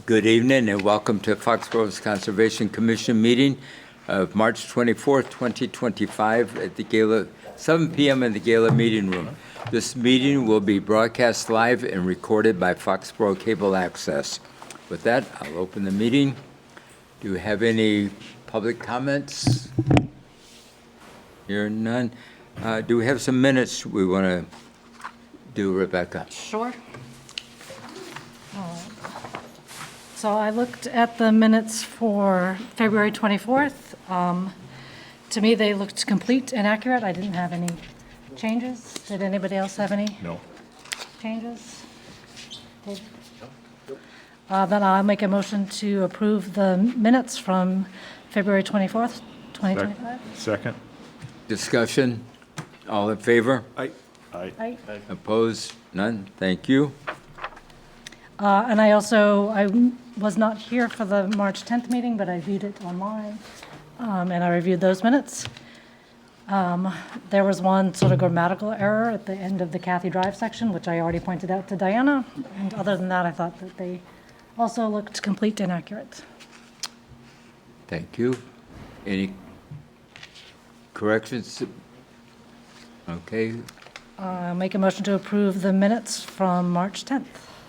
Good evening and welcome to Foxborough's Conservation Commission meeting of March 24th, 2025 at the Gala, 7 p.m. in the Gala Meeting Room. This meeting will be broadcast live and recorded by Foxborough Cable Access. With that, I'll open the meeting. Do you have any public comments? Hearing none. Do we have some minutes we want to do, Rebecca? Sure. So I looked at the minutes for February 24th. To me, they looked complete and accurate. I didn't have any changes. Did anybody else have any? No. Changes? Did- Then I'll make a motion to approve the minutes from February 24th, 2025. Second? Discussion? All in favor? Aye. Aye. Opposed? None? Thank you. And I was not here for the March 10th meeting, but I viewed it online, and I reviewed those minutes. There was one sort of grammatical error at the end of the Kathy Drive section, which I already pointed out to Diana. And other than that, I thought that they also looked complete and accurate. Thank you. Any corrections? Okay. Make a motion to approve the minutes from March 10th.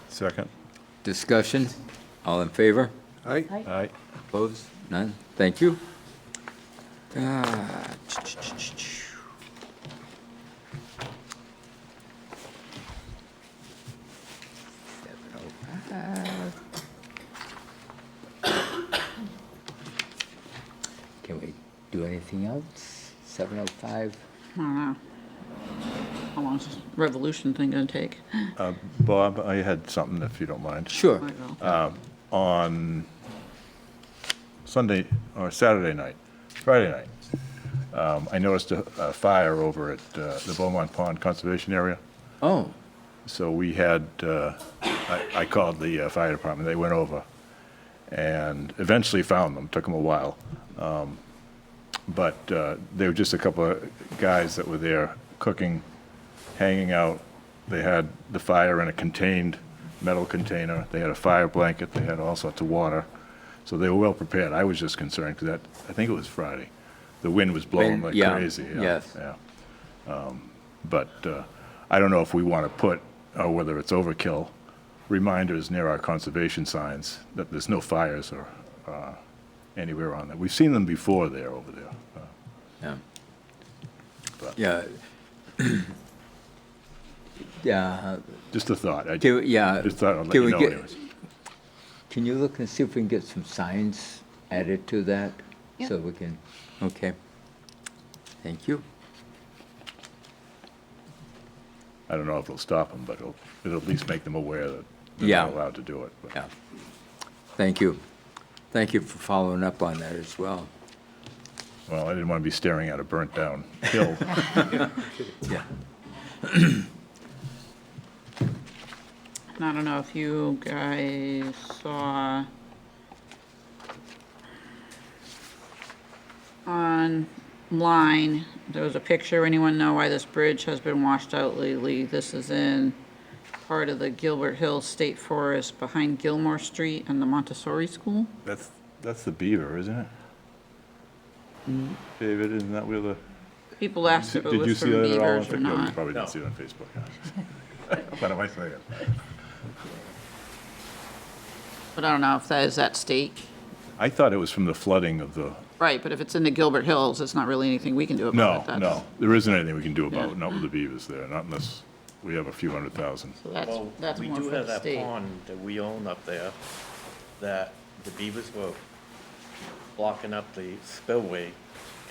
Second? Discussion? All in favor? Aye. Aye. Aye. Opposed? None? Thank you. Can we do anything else? 7:05? I don't know. How long is this revolution thing gonna take? Bob, I had something, if you don't mind. Sure. On Sunday, or Saturday night, Friday night, I noticed a fire over at the Beaumont Pond Conservation Area. Oh, So we had, I called the fire department, they went over, and eventually found them, took them a while. But they were just a couple of guys that were there cooking, hanging out. They had the fire in a contained metal container. They had a fire blanket. They had all sorts of water. So they were well prepared. I was just concerned because I think it was Friday. The wind was blowing like yeah, crazy. yes. Yeah. But I don't know if we want to put, or whether it's overkill, reminders near our conservation signs that there's no fires or anywhere on that. We've seen them before there, over there. yeah. But- Yeah. Yeah. Just a thought. Yeah. Just thought I'd let Can you we know get- anyways. Can you look and see if we can get some signs added to that? Yeah. So we can, okay. Thank you. I don't know if it'll stop them, but it'll at least make them aware that they're Yeah. not allowed to do it. But- Yeah. Thank you. Thank you for following up on that as well. Well, I didn't want to be staring at a burnt-down hill. Yeah. I don't know if you guys saw online, there was a picture. Anyone know why this bridge has been washed out lately? This is in part of the Gilbert Hills State Forest behind Gilmore Street and the Montessori School. That's the beaver, isn't it? David, isn't that where the? People asked if it Did you was see from that at all? beavers or No, you not. probably didn't see it on Facebook. huh? What am I saying? But I don't know if that is that state. I thought it was from the flooding of the, Right, but if it's in the Gilbert Hills, it's not really anything we can do about no, it. no, there isn't anything we can do about Yeah. it, not with the beavers there, not unless we have a few 100,000. So Well, that's we more do for have the that state. pond that we own up there, that the beavers were blocking up the spillway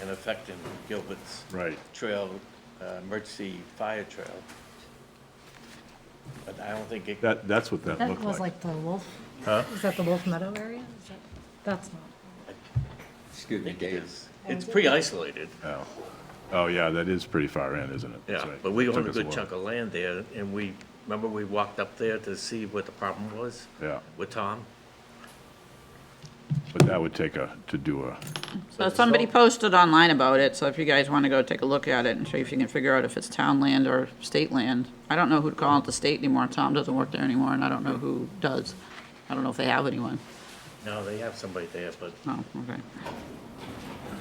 and affecting Gilbert's Right. trail, emergency fire trail. But I don't think it, That's what that That looked was like. like the Wolf, Huh? is that the Wolf Meadow area? Is that- That's not. Excuse me, it Dave. is, it's pretty isolated. Oh. Oh, yeah, that is pretty far in, isn't it? That's Yeah, right. but we Took own a us good while. chunk of land there, and remember we walked up there to see what the problem was Yeah, with Tom? but that would take to do a, So somebody posted online about it, so if you guys want to go take a look at it and see if you can figure out if it's town land or state land. I don't know who to call it the state anymore. Tom doesn't work there anymore, and I don't know who does. I don't know if they have anyone. No, they have somebody there, but Oh, okay.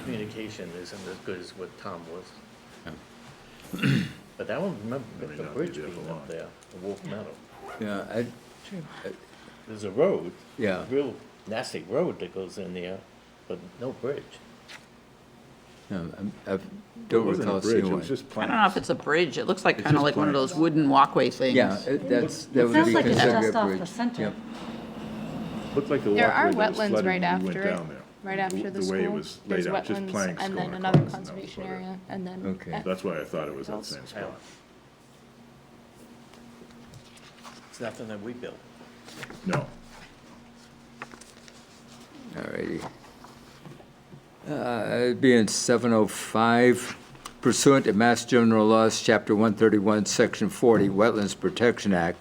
communication isn't as good as what Tom was. But I don't remember Maybe the not bridge be there being for up long. there, the Wolf Meadow. Yeah, There's a road. Yeah. A real nasty road that goes in there, but no bridge. I It don't wasn't a recall bridge, seeing it one. was just I don't know planks. if it's a bridge. It looks like It's kind of just like one of planks. those wooden walkway things. Yeah, that would be Sounds like it's considered just a off bridge. the center. Yep. Looked like the There are walkway that was wetlands flooded right when we after went it, down there. right after the The way it school. was There's laid out, just wetlands planks and then going another across, and that was conservation about it. area, and then. Okay. That's why I thought it was that same spot. It's nothing that we built. No. All righty. It'd be in 705 pursuant to Mass General Laws, Chapter 131, Section 40, Wetlands Protection Act,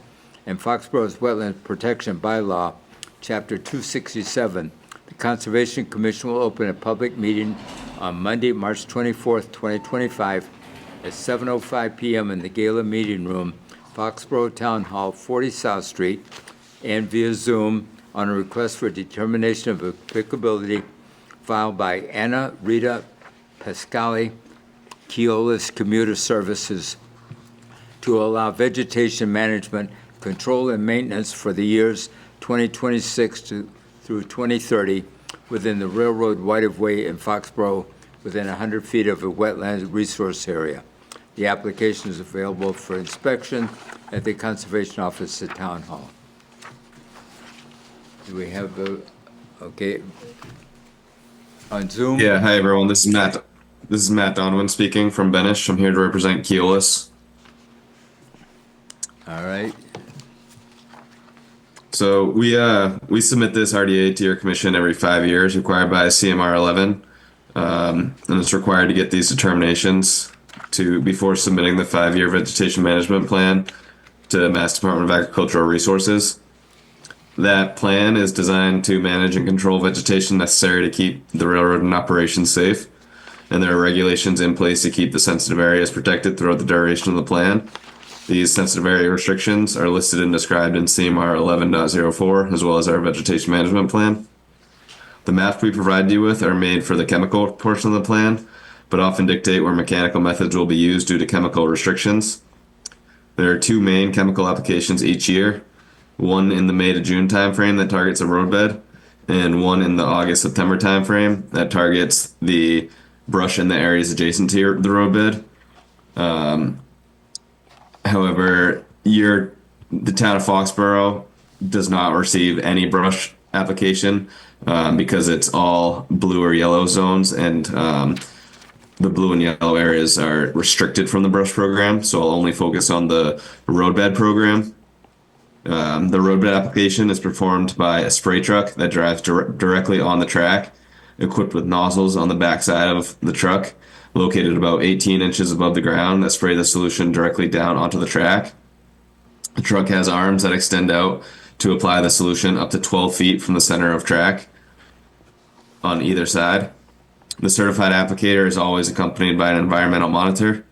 and Foxborough's Wetland Protection Bylaw, Chapter 267. The Conservation Commission will open a public meeting on Monday, March 24th, 2025, at 7:05 p.m. in the Gala Meeting Room, Foxborough Town Hall, 40 South Street, and via Zoom on a request for determination of applicability filed by Anna Rita Pascali, Keolis Commuter Services, to allow vegetation management, control, and maintenance for the years 2026 through 2030 within the railroad right-of-way in Foxborough within 100 feet of a wetland resource area. The application is available for inspection at the Conservation Office at Town Hall. Do we have okay, on Zoom? Yeah, hi everyone. This is Matt. This is Matt Donovan speaking from Benish. I'm here to represent Keolis. All right. So we submit this RDA to your commission every 5 years, required by CMR 11, and it's required to get these determinations before submitting the 5-year vegetation management plan to Mass Department of Agricultural Resources. That plan is designed to manage and control vegetation necessary to keep the railroad in operation safe, and there are regulations in place to keep the sensitive areas protected throughout the duration of the plan. These sensitive area restrictions are listed and described in CMR 11.04, as well as our vegetation management plan. The maps we provide you with are made for the chemical portion of the plan, but often dictate where mechanical methods will be used due to chemical restrictions. There are 2 main chemical applications each year, one in the May to June timeframe that targets a roadbed, and one in the August-September timeframe that targets the brush in the areas adjacent to the roadbed. However, the town of Foxborough does not receive any brush application because it's all blue or yellow zones, and the blue and yellow areas are restricted from the brush program, so I'll only focus on the roadbed program. The roadbed application is performed by a spray truck that drives directly on the track, equipped with nozzles on the backside of the truck, located about 18 inches above the ground, that spray the solution directly down onto the track. The truck has arms that extend out to apply the solution up to 12 feet from the center of track on either side. The certified applicator is always accompanied by an environmental monitor,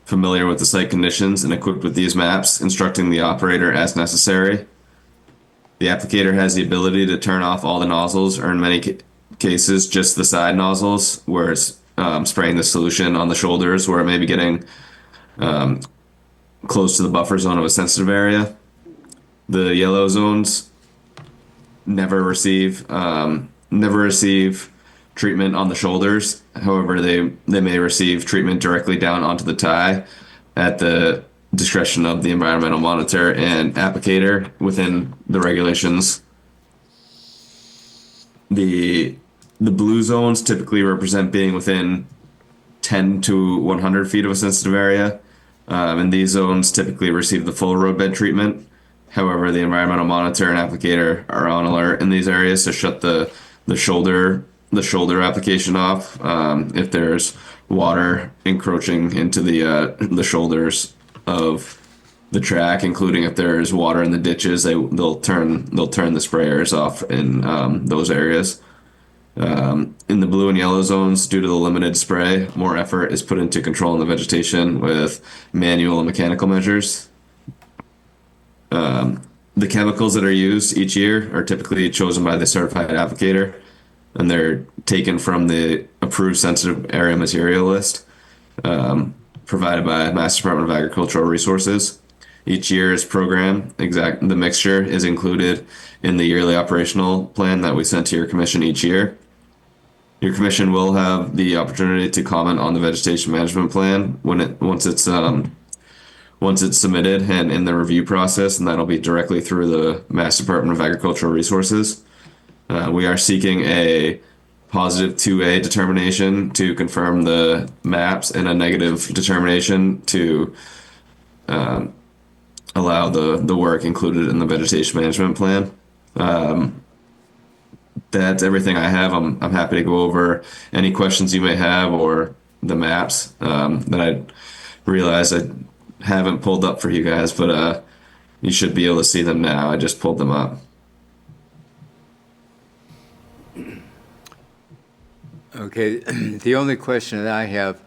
familiar with the site conditions and equipped with these maps, instructing the operator as necessary. The applicator has the ability to turn off all the nozzles, or in many cases, just the side nozzles, where it's spraying the solution on the shoulders where it may be getting close to the buffer zone of a sensitive area. The yellow zones never receive treatment on the shoulders. However, they may receive treatment directly down onto the tie at the discretion of the environmental monitor and applicator within the regulations. The blue zones typically represent being within 10 to 100 feet of a sensitive area, and these zones typically receive the full roadbed treatment. However, the environmental monitor and applicator are on alert in these areas to shut the shoulder application off if there's water encroaching into the shoulders of the track, including if there's water in the ditches. They'll turn the sprayers off in those areas. In the blue and yellow zones, due to the limited spray, more effort is put into controlling the vegetation with manual and mechanical measures. the chemicals that are used each year are typically chosen by the certified applicator, and they're taken from the approved sensitive area material list provided by Mass Department of Agricultural Resources. Each year's program, the mixture is included in the yearly operational plan that we send to your commission each year. Your commission will have the opportunity to comment on the vegetation management plan once it's submitted and in the review process, and that'll be directly through the Mass Department of Agricultural Resources. We are seeking a positive 2A determination to confirm the maps and a negative determination to allow the work included in the vegetation management plan. That's everything I have. I'm happy to go over any questions you may have or the maps that I realized I haven't pulled up for you guys, but you should be able to see them now. I just pulled them up. Okay, the only question that I have,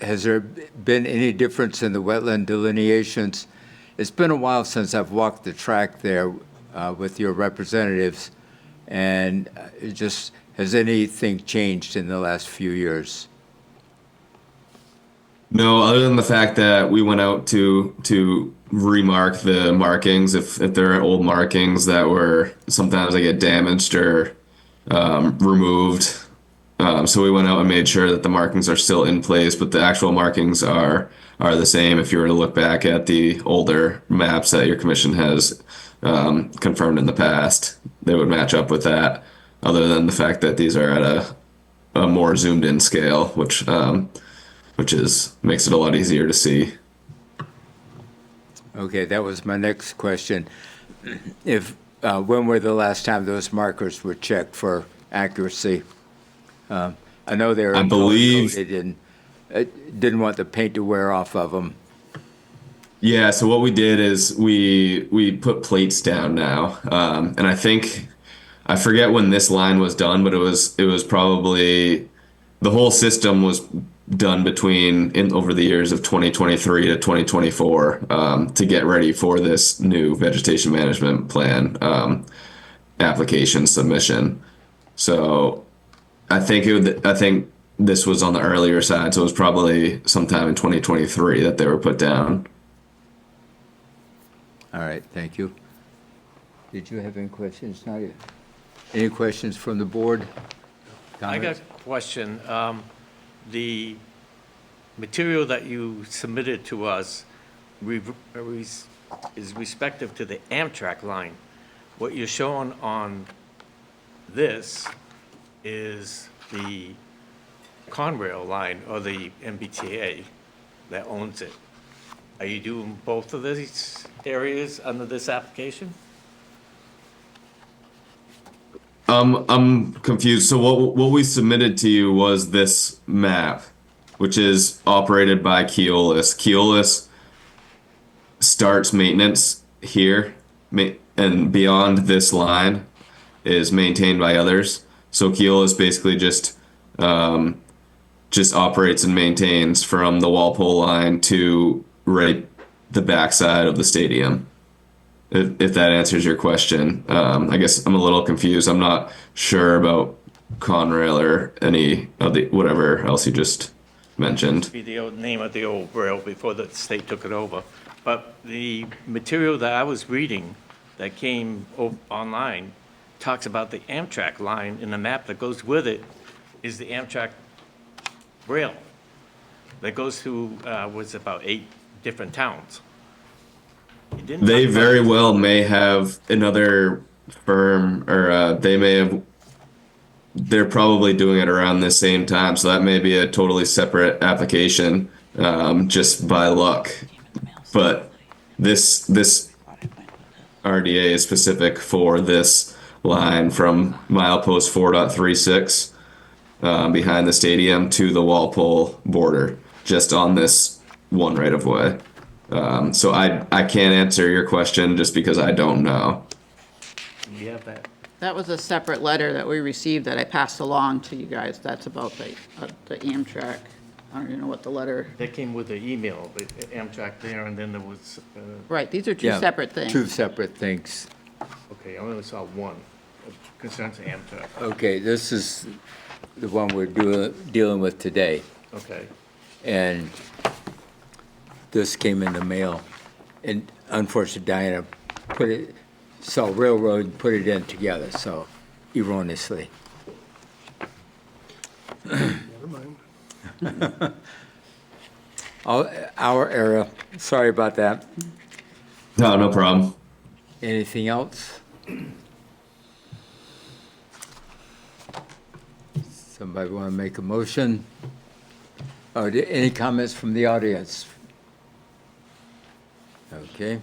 has there been any difference in the wetland delineations? It's been a while since I've walked the track there with your representatives, and has anything changed in the last few years? No, other than the fact that we went out to remark the markings if there are old markings that were sometimes they get damaged or removed. So we went out and made sure that the markings are still in place, but the actual markings are the same. If you were to look back at the older maps that your commission has confirmed in the past, they would match up with that. Other than the fact that these are at a more zoomed in scale, which makes it a lot easier to see. Okay, that was my next question. When were the last time those markers were checked for accuracy? I know they were. I believe they didn't want the paint to wear off of them. Yeah, so what we did is we put plates down now, and I forget when this line was done, but it was probably the whole system was done over the years of 2023 to 2024 to get ready for this new vegetation management plan application submission. So I think this was on the earlier side, so it was probably sometime in 2023 that they were put down. All right, thank you. Did you have any questions, Nadia? Any questions from the board? I got a question. The material that you submitted to us is respective to the Amtrak line. What you're showing on this is the Conrail line or the MBTA that owns it. Are you doing both of these areas under this application? I'm confused. So what we submitted to you was this map, which is operated by Keolis. Keolis starts maintenance here, and beyond this line is maintained by others. So Keolis basically just operates and maintains from the Walpole line to right the backside of the stadium. If that answers your question. I guess I'm a little confused. I'm not sure about Conrail or any of the whatever else you just mentioned. Be the old name of the old rail before the state took it over. But the material that I was reading that came online talks about the Amtrak line, and the map that goes with it is the Amtrak rail that goes through, was about 8 different towns. They very well may have another firm, or they're probably doing it around the same time, so that may be a totally separate application, just by luck. But this RDA is specific for this line from milepost 4.36 behind the stadium to the Walpole border, just on this one right of way. So I can't answer your question just because I don't know. We have that. That was a separate letter that we received that I passed along to you guys. That's about the Amtrak. I don't even know what the letter, That came with the email, the Amtrak there, and then there was, right, these are two Yeah, separate things. Two separate things. okay, I only saw one, concerns Amtrak. Okay, this is the one we're dealing with today. Okay. And this came in the mail. And unfortunately, Diana saw railroad and put it in together, so erroneously. Never mind. Our era, sorry about that. No, no problem. Anything else? Somebody want to make a motion? Oh, any comments from the audience? Okay.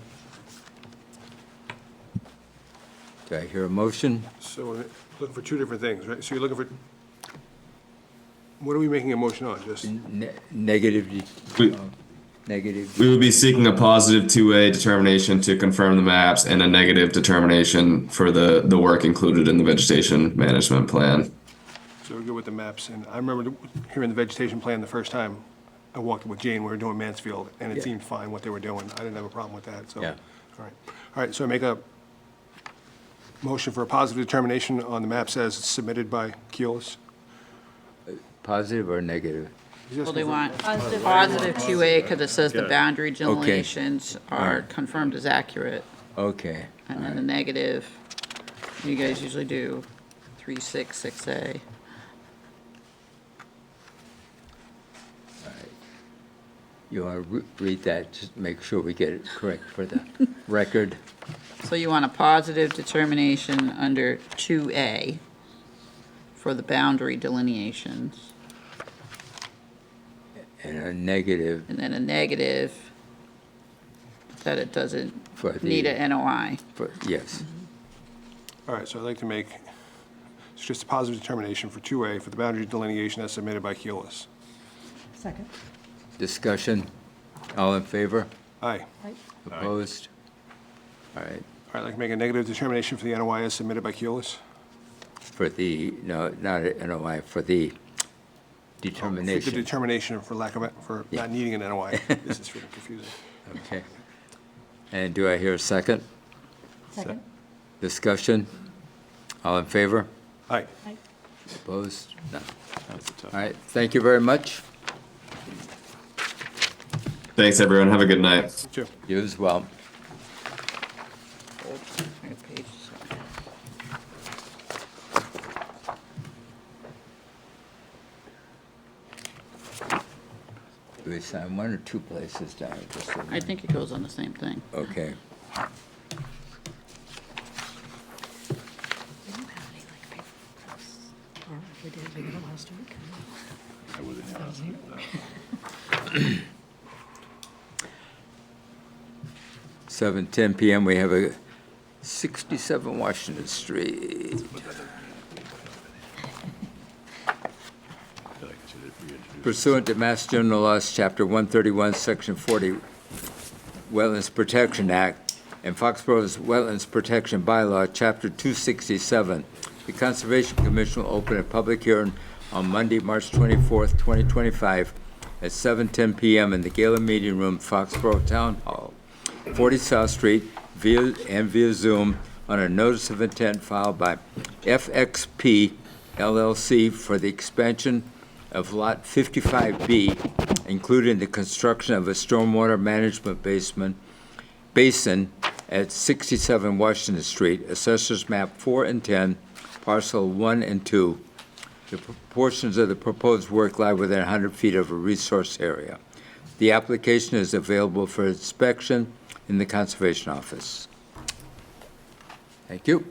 Do I hear a motion? So we're looking for two different things, right? So you're looking for, what are we making a motion on? Just, Negative, We, negative. we would be seeking a positive 2A determination to confirm the maps and a negative determination for the work included in the vegetation management plan. so we're good with the maps. And I remember hearing the vegetation plan the first time I walked with Jane, we were doing Mansfield, and it Yeah. seemed fine what they were doing. I didn't have a problem with that, so. Yeah. All right. All right, so I make a motion for a positive determination on the maps as submitted by Keolis. Positive or negative? Well, they want positive 2A because it says the boundary delineations are confirmed as accurate. Okay. And then the negative, you guys usually do 366A. You want to read that, just make sure we get it correct for the record. So you want a positive determination under 2A for the boundary delineations, And a negative and then a negative that it doesn't for the. need a NOI. For, yes. All right, so I'd like to make, it's just a positive determination for 2A for the boundary delineation as submitted by Keolis. Second. Discussion? All in favor? Aye. Opposed? All right. All right, I'd like to make a negative determination for the NOI as submitted by Keolis. For the, no, not a NOI, for the For the determination. determination for lack of, for Yeah. not needing an NOI. This is freaking confusing. Okay. And do I hear a second? Second. Discussion? All in favor? Aye. Opposed? None. All right, thank you very much. Thanks, everyone. Have a good night. Two. You as well. Page. Do we sign one or two places down? Just so I think it goes on the same thing. Okay. Seven 10 p.m. We have a 67 Washington Street. Pursuant to Mass General Laws, Chapter 131, Section 40, Wetlands Protection Act, and Foxborough's Wetlands Protection Bylaw, Chapter 267, the Conservation Commission will open a public hearing on Monday, March 24th, 2025, at 7:10 p.m. in the Gala Meeting Room, Foxborough Town Hall, 40 South Street, via Zoom, on a notice of intent filed by FXP LLC for the expansion of Lot 55B, including the construction of a stormwater management basin at 67 Washington Street, Assessors Map 4 and 10, Parcel 1 and 2. The proportions of the proposed work lie within 100 feet of a resource area. The application is available for inspection in the Conservation Office. Thank you.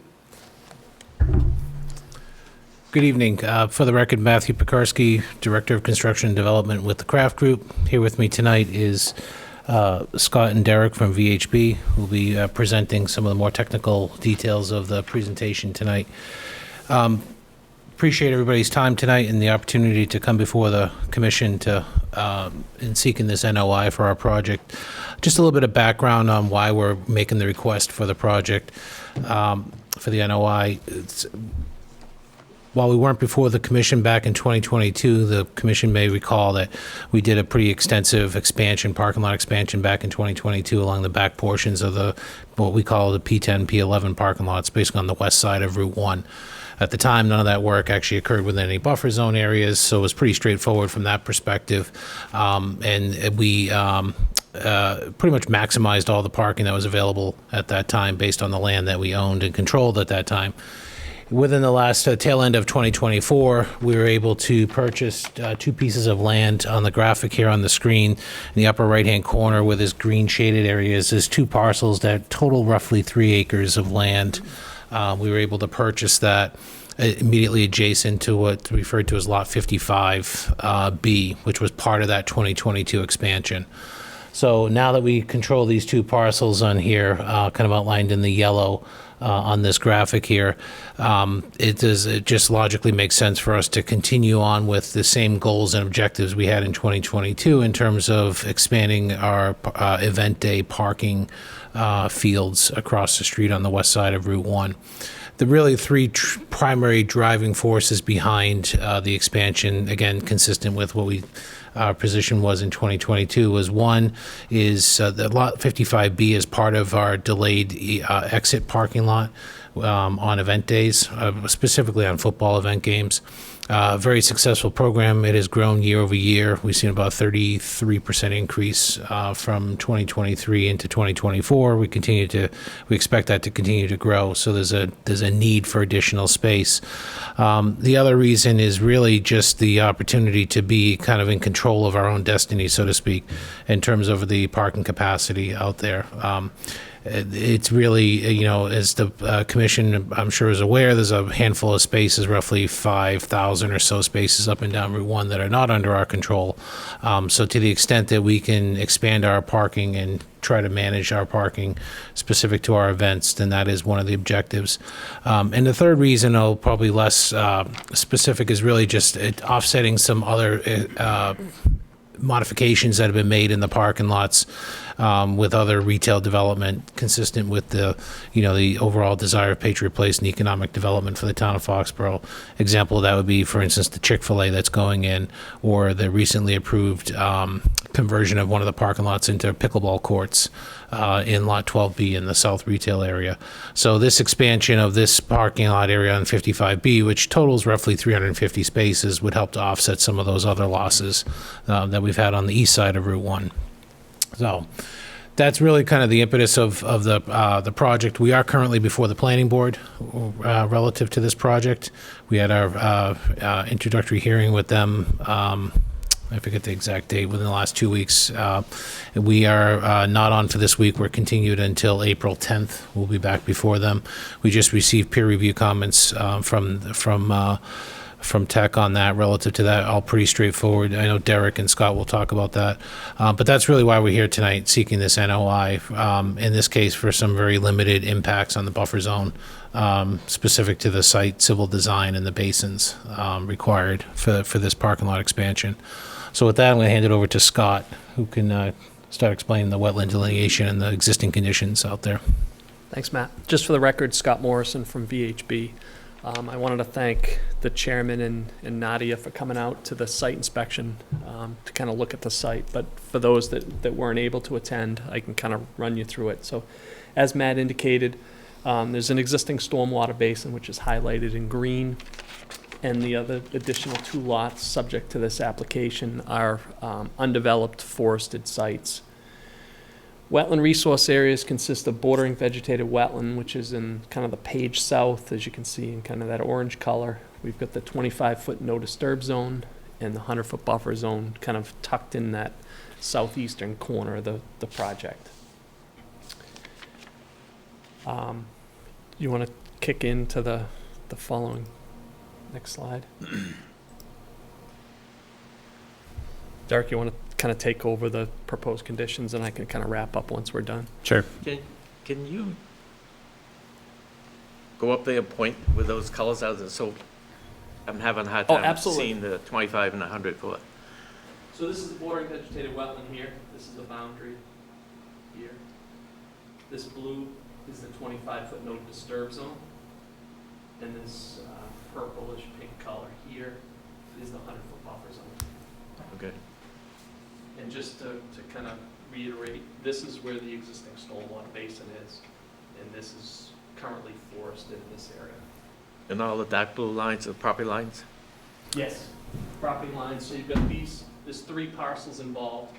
Good evening. For the record, Matthew Pekarsky, Director of Construction and Development with the Craft Group. Here with me tonight is Scott and Derek from VHB, who will be presenting some of the more technical details of the presentation tonight. Appreciate everybody's time tonight and the opportunity to come before the commission to in seeking this NOI for our project. Just a little bit of background on why we're making the request for the project for the NOI. While we weren't before the commission back in 2022, the commission may recall that we did a pretty extensive expansion, parking lot expansion back in 2022 along the back portions of what we call the P10, P11 parking lots, basically on the west side of Route 1. At the time, none of that work actually occurred within any buffer zone areas, so it was pretty straightforward from that perspective. And we pretty much maximized all the parking that was available at that time based on the land that we owned and controlled at that time. Within the last tail end of 2024, we were able to purchase 2 pieces of land. On the graphic here on the screen, in the upper right-hand corner where there's green shaded areas, there's 2 parcels that total roughly 3 acres of land. We were able to purchase that immediately adjacent to what we referred to as Lot 55B, which was part of that 2022 expansion. So now that we control these 2 parcels on here, kind of outlined in the yellow on this graphic here, it just logically makes sense for us to continue on with the same goals and objectives we had in 2022 in terms of expanding our event day parking fields across the street on the west side of Route 1. The really 3 primary driving forces behind the expansion, again, consistent with what our position was in 2022, was one is the Lot 55B is part of our delayed exit parking lot on event days, specifically on football event games. Very successful program. It has grown year over year. We've seen about 33% increase from 2023 into 2024. We expect that to continue to grow. So there's a need for additional space. The other reason is really just the opportunity to be kind of in control of our own destiny, so to speak, in terms of the parking capacity out there. It's really, as the commission, I'm sure, is aware, there's a handful of spaces, roughly 5,000 or so spaces up and down Route 1 that are not under our control. So to the extent that we can expand our parking and try to manage our parking specific to our events, then that is one of the objectives. And the third reason, probably less specific, is really just offsetting some other modifications that have been made in the parking lots with other retail development consistent with the overall desire of Patriot Place and economic development for the town of Foxborough. Example of that would be, for instance, the Chick-fil-A that's going in, or the recently approved conversion of one of the parking lots into pickleball courts in Lot 12B in the south retail area. So this expansion of this parking lot area on 55B, which totals roughly 350 spaces, would help to offset some of those other losses that we've had on the east side of Route 1. So that's really kind of the impetus of the project. We are currently before the planning board relative to this project. We had our introductory hearing with them. I forget the exact date, within the last 2 weeks. We are not on for this week. We're continued until April 10th. We'll be back before them. We just received peer review comments from tech on that. Relative to that, all pretty straightforward. I know Derek and Scott will talk about that. But that's really why we're here tonight, seeking this NOI, in this case for some very limited impacts on the buffer zone, specific to the site civil design and the basins required for this parking lot expansion. So with that, I'm going to hand it over to Scott, who can start explaining the wetland delineation and the existing conditions out there. Thanks, Matt. Just for the record, Scott Morrison from VHB. I wanted to thank the chairman and Nadia for coming out to the site inspection to kind of look at the site. But for those that weren't able to attend, I can kind of run you through it. So as Matt indicated, there's an existing stormwater basin, which is highlighted in green. And the other additional 2 lots subject to this application are undeveloped forested sites. Wetland resource areas consist of bordering vegetated wetland, which is in kind of the page south, as you can see in kind of that orange color. We've got the 25-foot no disturb zone and the 100-foot buffer zone kind of tucked in that southeastern corner of the project. You want to kick into the following? Next slide. Derek, you want to kind of take over the proposed conditions, and I can kind of wrap up once we're done? Sure. Can you go up there and point with those colors out there? So I'm having a hard Oh, time absolutely. seeing the 25 and 100 foot. So this is the bordering vegetated wetland here. This is the boundary here. This blue is the 25-foot no disturb zone. And this purplish pink color here is the 100-foot buffer zone. Okay. And just to kind of reiterate, this is where the existing stormwater basin is, and this is currently forested in this area. And all the dark blue lines are property lines? Yes. Property lines, so you've got there's 3 parcels involved,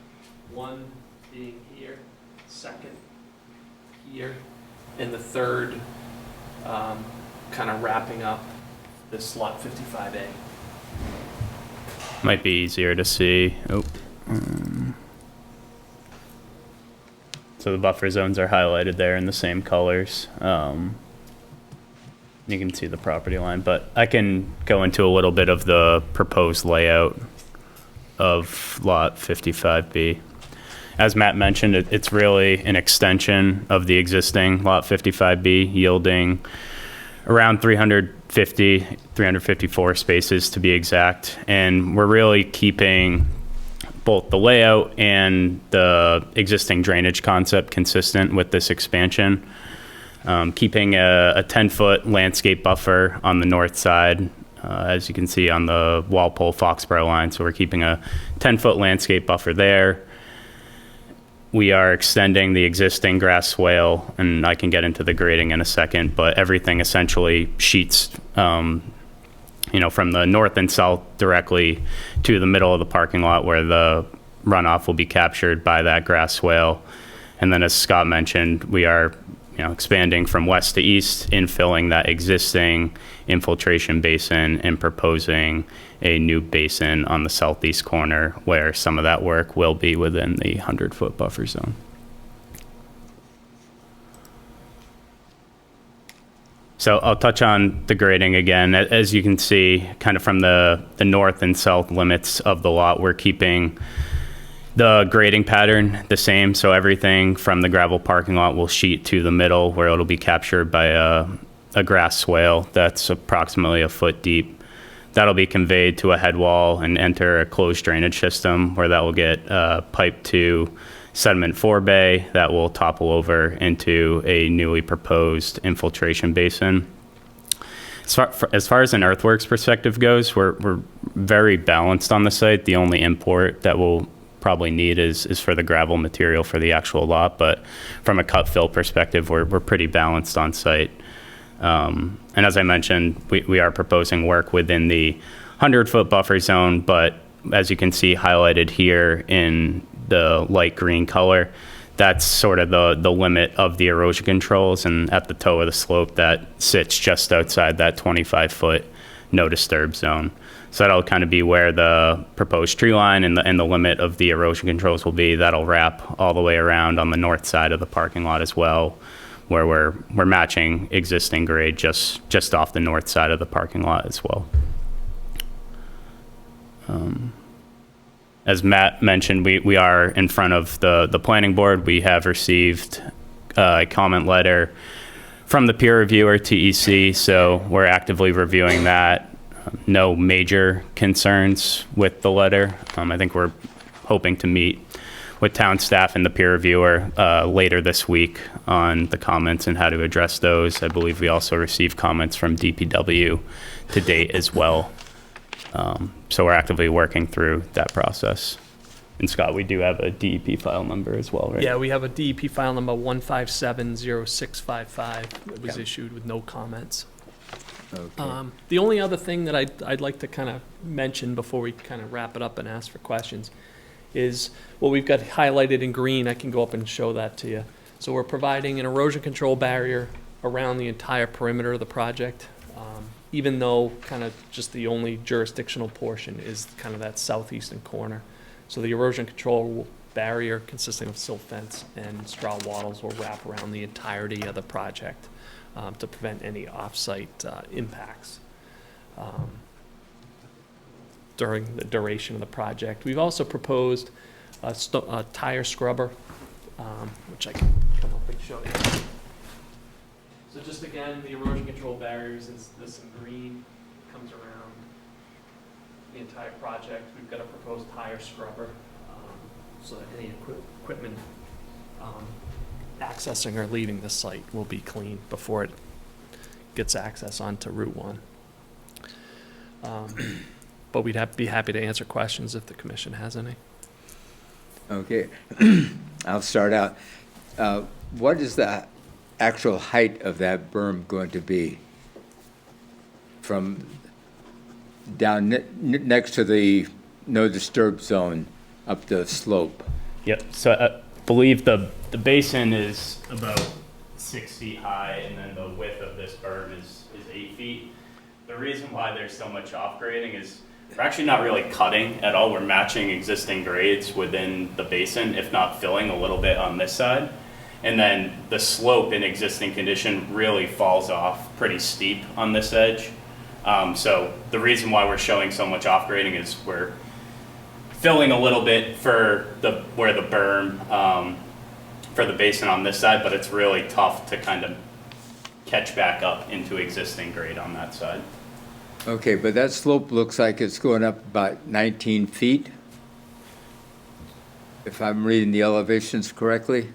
one being here, second here, and the third kind of wrapping up this lot 55A. Might be easier to see. Oh. So the buffer zones are highlighted there in the same colors. You can see the property line, but I can go into a little bit of the proposed layout of lot 55B. As Matt mentioned, it's really an extension of the existing lot 55B, yielding around 354 spaces to be exact. And we're really keeping both the layout and the existing drainage concept consistent with this expansion. Keeping a 10-foot landscape buffer on the north side, as you can see on the Walpole Foxborough line. So we're keeping a 10-foot landscape buffer there. We are extending the existing grass swale, and I can get into the grading in a second, but everything essentially sheets, from the north and south directly to the middle of the parking lot where the runoff will be captured by that grass swale. And then as Scott mentioned, we are expanding from west to east, infilling that existing infiltration basin and proposing a new basin on the southeast corner where some of that work will be within the 100-foot buffer zone. So I'll touch on the grading again. As you can see, kind of from the north and south limits of the lot, we're keeping the grading pattern the same. So everything from the gravel parking lot will sheet to the middle where it'll be captured by a grass swale that's approximately a foot deep. That'll be conveyed to a head wall and enter a closed drainage system where that will get piped to sediment forebay that will topple over into a newly proposed infiltration basin. As far as an earthworks perspective goes, we're very balanced on the site. The only import that we'll probably need is for the gravel material for the actual lot, but from a cut fill perspective, we're pretty balanced on site. And as I mentioned, we are proposing work within the 100-foot buffer zone, but as you can see highlighted here in the light green color, that's sort of the limit of the erosion controls, and at the toe of the slope that sits just outside that 25-foot no disturb zone. So that'll kind of be where the proposed tree line and the limit of the erosion controls will be. That'll wrap all the way around on the north side of the parking lot as well, where we're matching existing grade just off the north side of the parking lot as well. As Matt mentioned, we are in front of the planning board. We have received a comment letter from the peer reviewer, TEC, so we're actively reviewing that. No major concerns with the letter. I think we're hoping to meet with town staff and the peer reviewer later this week on the comments and how to address those. I believe we also received comments from DPW to date as well. So we're actively working through that process. And Scott, we do have a DEP file number as well, right? Yeah, we have a DEP file number 1570655 that was issued with no comments. Okay. The only other thing that I'd like to kind of mention before we kind of wrap it up and ask for questions is what we've got highlighted in green. I can go up and show that to you. So we're providing an erosion control barrier around the entire perimeter of the project, even though kind of just the only jurisdictional portion is kind of that southeastern corner. So the erosion control barrier consisting of silt fence and straw wattles will wrap around the entirety of the project to prevent any off-site impacts during the duration of the project. We've also proposed a tire scrubber, which I can come up and show you. So just again, the erosion control barriers is this in green, comes around the entire project. We've got a proposed tire scrubber, so that any equipment accessing or leaving the site will be clean before it gets access onto Route 1. But we'd be happy to answer questions if the commission has any. Okay, I'll start out. What is the actual height of that berm going to be from down next to the no disturb zone up the slope? Yep, so I believe the basin is about 6 feet high, and then the width of this berm is 8 feet. The reason why there's so much off-grading is we're actually not really cutting at all. We're matching existing grades within the basin, if not filling a little bit on this side. And then the slope in existing condition really falls off pretty steep on this edge. So the reason why we're showing so much off-grading is we're filling a little bit for where the berm for the basin on this side, but it's really tough to kind of catch back up into existing grade on that side. Okay, but that slope looks like it's going up about 19 feet, if I'm reading the elevations correctly.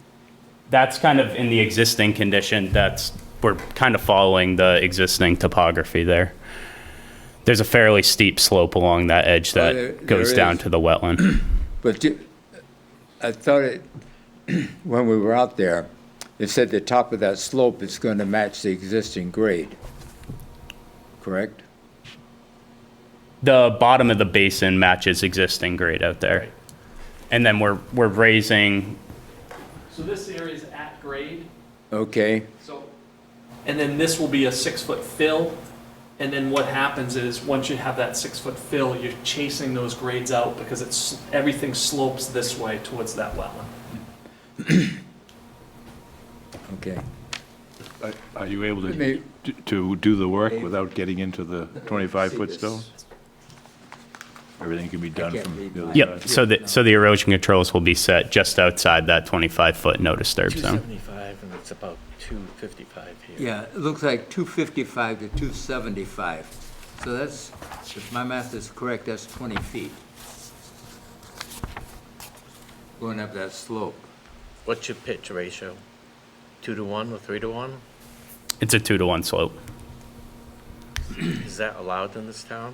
That's kind of in the existing condition. We're kind of following the existing topography there. There's a fairly steep slope along that edge that there goes down is. to the wetland. But I thought when we were out there, it said the top of that slope is going to match the existing grade, correct? The bottom of the basin matches existing grade out there. Right. And then we're raising, So this area is at grade. Okay, So, and then this will be a 6-foot fill. And then what happens is, once you have that 6-foot fill, you're chasing those grades out because everything slopes this way towards that wetland. okay. Are you able Maybe- to do the work without getting into the 25-foot stone? Everything can be done can't from read the other mine. yep, side? so the erosion controls will be set just outside that 25-foot no disturb zone. 275, and it's about 255 here. Yeah, it looks like 255 to 275. So that's, if my math is correct, that's 20 feet. Going up that slope. What's your pitch ratio? 2 to 1 or 3 to 1? It's a 2-to-1 slope. Is that allowed in this town?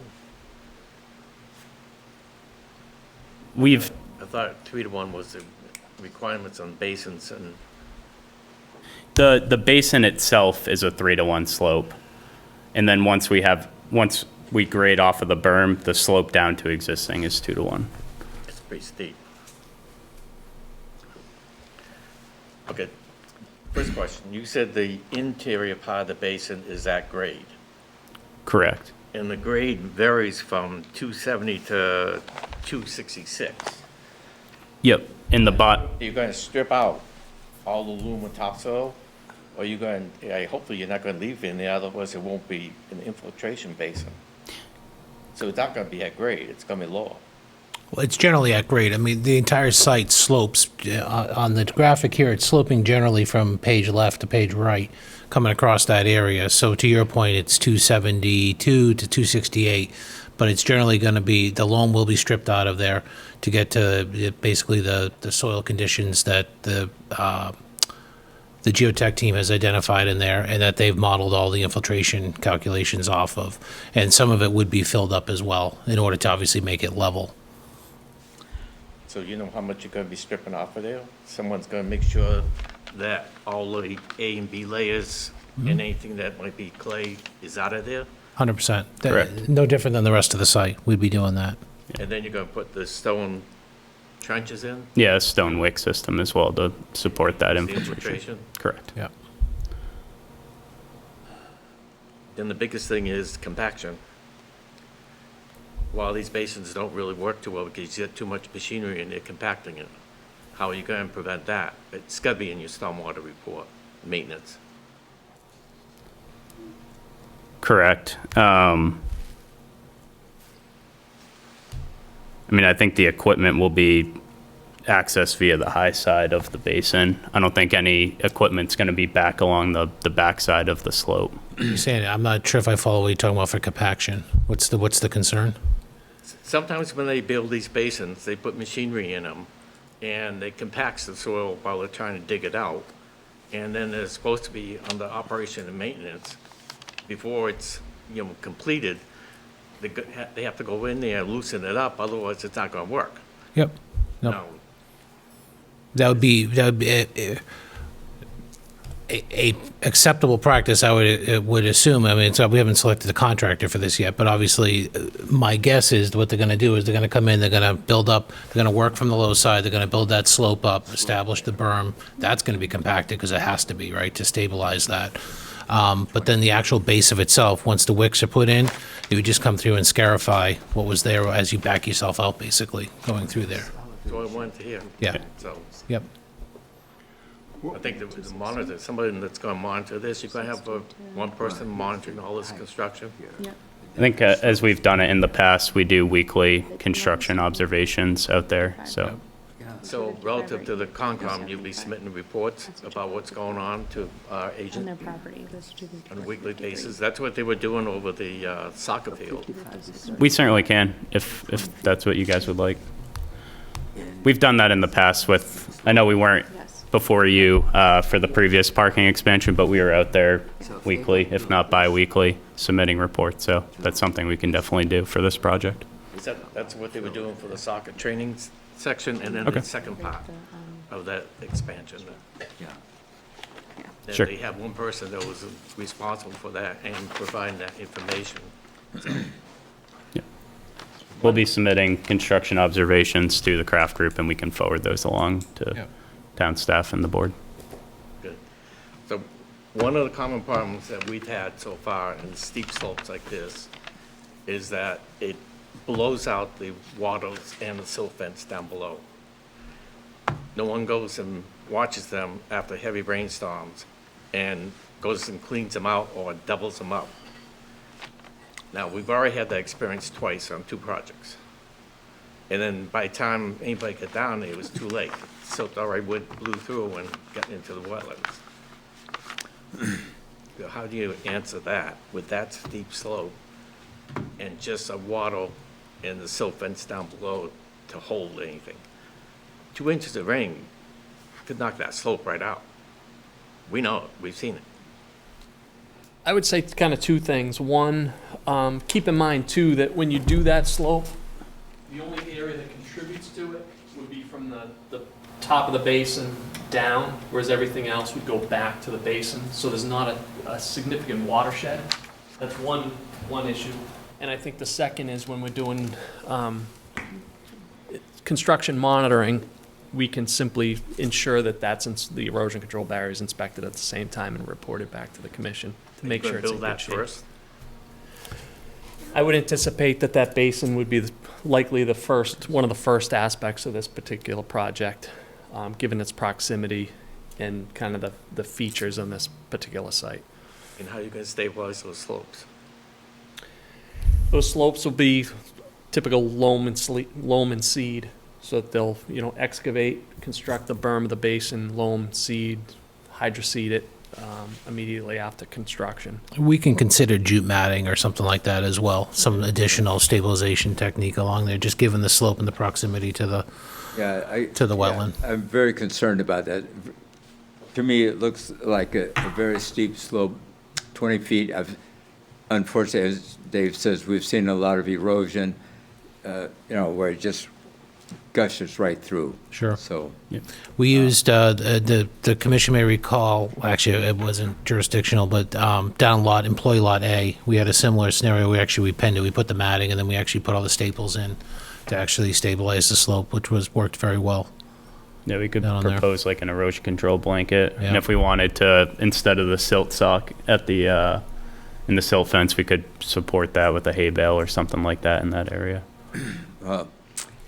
We've, I thought 3 to 1 was the requirements on basins and the basin itself is a 3-to-1 slope. And then once we grade off of the berm, the slope down to existing is 2-to-1. it's pretty steep. Okay, first question. You said the interior part of the basin is at grade, Correct. and the grade varies from 270 to 266. Yep, in the Are you going to strip out all the loam and topsoil? Or are you going, hopefully you're not going to leave in there, otherwise it won't be an infiltration basin. So it's not going to be at grade, it's going to be lower. Well, it's generally at grade. I mean, the entire site slopes. On the graphic here, it's sloping generally from page left to page right, coming across that area. So to your point, it's 272 to 268, but it's generally going to be, the loam will be stripped out of there to get to basically the soil conditions that the geotech team has identified in there and that they've modeled all the infiltration calculations off of. And some of it would be filled up as well in order to obviously make it level. So you know how much you're going to be stripping off of there? Someone's going to make sure that all the A and B layers and anything that might be clay is out of there? 100%. Correct. No different than the rest of the site. We'd be doing that. And then you're going to put the stone trenches in, Yeah, a stone wick system as well to support that the infiltration. infiltration? Correct. Yeah. Then the biggest thing is compaction. While these basins don't really work too well because you get too much machinery and they're compacting it, how are you going to prevent that? It's got to be in your stormwater report, maintenance. Correct. I mean, I think the equipment will be accessed via the high side of the basin. I don't think any equipment's going to be back along the backside of the slope. You're saying, I'm not sure if I follow what you're talking about for compaction. What's the concern? Sometimes when they build these basins, they put machinery in them, and they compact the soil while they're trying to dig it out. And then they're supposed to be under operation and maintenance before it's, completed. they have to go in there and loosen it up, otherwise it's not gonna work. Yep. No. Now, That would be a acceptable practice, I would assume. I mean, so we haven't selected the contractor for this yet, but obviously, my guess is what they're going to do is they're going to come in, they're going to build up, they're going to work from the low side, they're going to build that slope up, establish the berm. That's going to be compacted because it has to be, right, to stabilize that. But then the actual base of itself, once the wicks are put in, you would just come through and scarify what was there as you back yourself out, basically, going through there. so I wanted to hear. Yeah. So, Yep. I think the monitor, somebody that's gonna monitor this, you're gonna have one person monitoring all this construction? I think as we've done it in the past, we do weekly construction observations out there, so. So relative to the Concom, you'll be submitting reports about what's going on to our On agent their property, this should be. on a weekly basis? That's what they were doing over the soccer field. We certainly can, if that's what you guys would like. We've done that in the past with, I know we weren't before you for the previous parking expansion, but we were out there weekly, if not bi-weekly, submitting reports. So that's something we can definitely do for this project. That's what they were doing for the soccer training section, and then the second part of that expansion. Then Sure. they have one person that was responsible for that and providing that information. We'll be submitting construction observations through the craft group, and we can forward those along to town staff and the board. Good. So one of the common problems that we've had so far in steep slopes like this is that it blows out the waters and the silt fence down below. No one goes and watches them after heavy rainstorms and goes and cleans them out or doubles them up. Now, we've already had that experience twice on 2 projects. And then by the time anybody got down there, it was too late. Silt already blew through and got into the wetlands. So how do you answer that with that steep slope and just a wattle and the silt fence down below to hold anything? 2 inches of rain could knock that slope right out. We know it, we've seen it. I would say kind of 2 things. One, keep in mind too, that when you do that slope, the only area that contributes to it would be from the top of the basin down, whereas everything else would go back to the basin. So there's not a significant watershed. That's one issue. And I think the second is when we're doing construction monitoring, we can simply ensure that the erosion control barrier is inspected at the same time and reported back to the commission to make sure it's in Build good that shape. first. I would anticipate that basin would be likely one of the first aspects of this particular project, given its proximity and kind of the features on this particular site. And how are you gonna stabilize those slopes? Those slopes will be typical loam and seed, so that they'll, excavate, construct the berm of the basin, loam, seed, hydroseed it immediately after construction. We can consider jute matting or something like that as well, some additional stabilization technique along there, just given the slope and the proximity to the wetland. I'm very concerned about that. To me, it looks like a very steep slope, 20 feet. Unfortunately, as Dave says, we've seen a lot of erosion, where it just gushes right through. Sure. So, We used, the commission may recall, actually, it wasn't jurisdictional, but down employee lot A, we had a similar scenario where we penned it, we put the matting, and then we actually put all the staples in to actually stabilize the slope, which worked very well. Yeah, we could Down there. propose like an erosion control blanket. Yeah. And if we wanted to, instead of the silt sock at the, in the silt fence, we could support that with a hay bale or something like that in that area.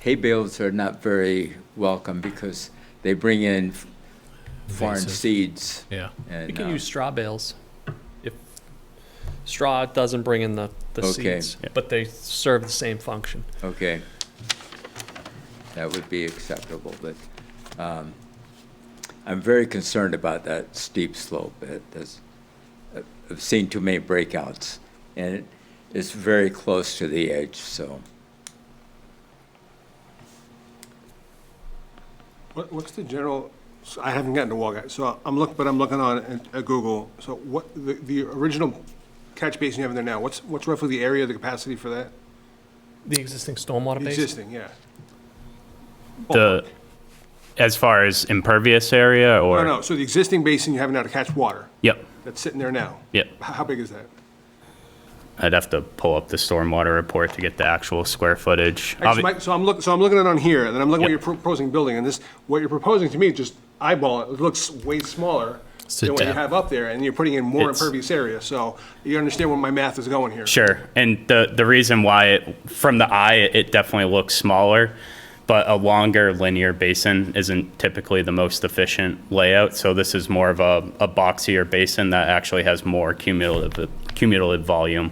hay bales are not very welcome because they bring in foreign Invasive. seeds. Yeah. And, You can use straw bales. If straw doesn't bring in the Okay. seeds, but they serve the same function. Okay. That would be acceptable, but I'm very concerned about that steep slope. I've seen too many breakouts, and it's very close to the edge, so. What's the general, so I haven't gotten to walk, so I'm looking on Google. So what, the original catch basin you have in there now, what's roughly the area, the capacity for that? The existing stormwater The basin? existing, yeah. As far as impervious area or? No, so the existing basin you have now to catch water, Yep, that's sitting there now? yep. How big is that? I'd have to pull up the stormwater report to get the actual square footage. So I'm looking at it on here, and then I'm looking at Yep. what you're proposing building, and what you're proposing to me, just eyeball it, looks way smaller So than what you depth. have up there, and you're putting in more It's- impervious area, so you understand where my math is going here. Sure, and the reason why from the eye, it definitely looks smaller, but a longer linear basin isn't typically the most efficient layout, so this is more of a boxier basin that actually has more cumulative volume.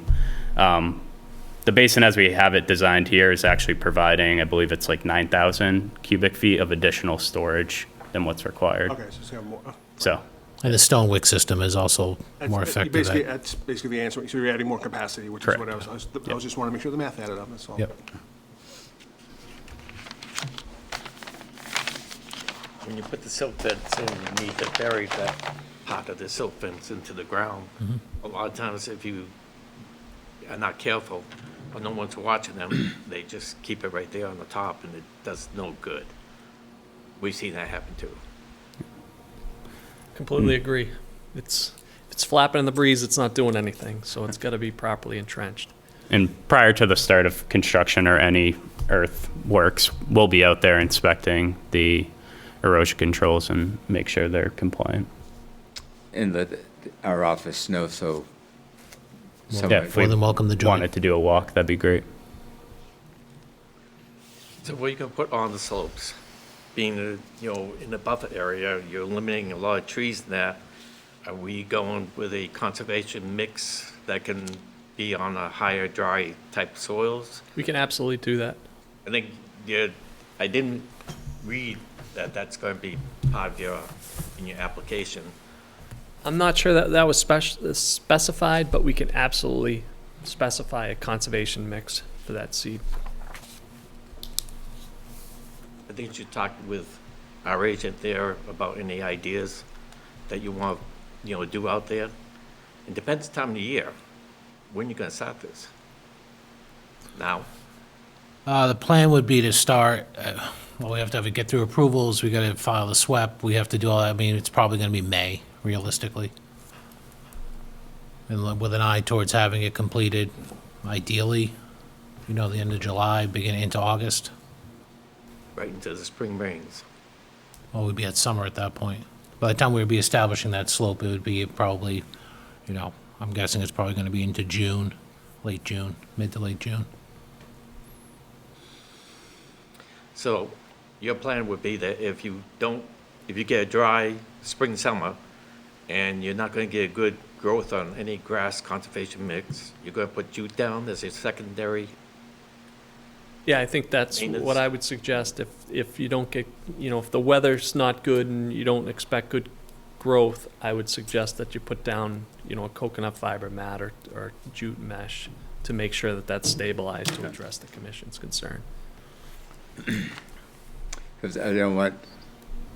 The basin as we have it designed here is actually providing, I believe it's like 9,000 cubic feet of additional storage than what's required. Okay, so it's got more. So, And the stone wick system is also more effective. That's basically the answer, so you're adding more capacity, which is Correct. what I was just wanting to make sure the math added up, that's all. Yep. When you put the silt fence in, you need to bury that part of the silt fence into the ground. A lot of times, if you are not careful, or no one's watching them, they just keep it right there on the top, and it does no good. We've seen that happen too. Completely agree. It's flapping in the breeze, it's not doing anything, so it's got to be properly entrenched. and prior to the start of construction or any earthworks, we'll be out there inspecting the erosion controls and make sure they're compliant. And let our office know, so Yeah, somebody, if More we than welcome to join. wanted to do a walk, that'd be great. So what are you gonna put on the slopes? Being, in the buffer area, you're eliminating a lot of trees in that. Are we going with a conservation mix that can be on a higher dry type soils? We can absolutely do that. I think, I didn't read that that's going to be part of in your application. I'm not sure that that was specified, but we can absolutely specify a conservation mix for that seed. I think you should talk with our agent there about any ideas that you want, to do out there. It depends the time of the year. When you gonna start this? Now? The plan would be to start, well, we have to get through approvals, we gotta file the SWEP, we have to do all that. I mean, it's probably gonna be May, realistically. And with an eye towards having it completed, ideally, the end of July, beginning into August. Right into the spring rains. Well, we'd be at summer at that point. By the time we would be establishing that slope, it would be probably, I'm guessing it's probably gonna be into June, late June, mid to late June. So your plan would be that if you get a dry spring, summer, and you're not gonna get a good growth on any grass conservation mix, you're gonna put jute down as a secondary. Yeah, I think that's Maintenance. what I would suggest. If you don't get, if the weather's not good and you don't expect good growth, I would suggest that you put down, a coconut fiber mat or jute mesh to make sure that that's stabilized to address the commission's concern. because I don't want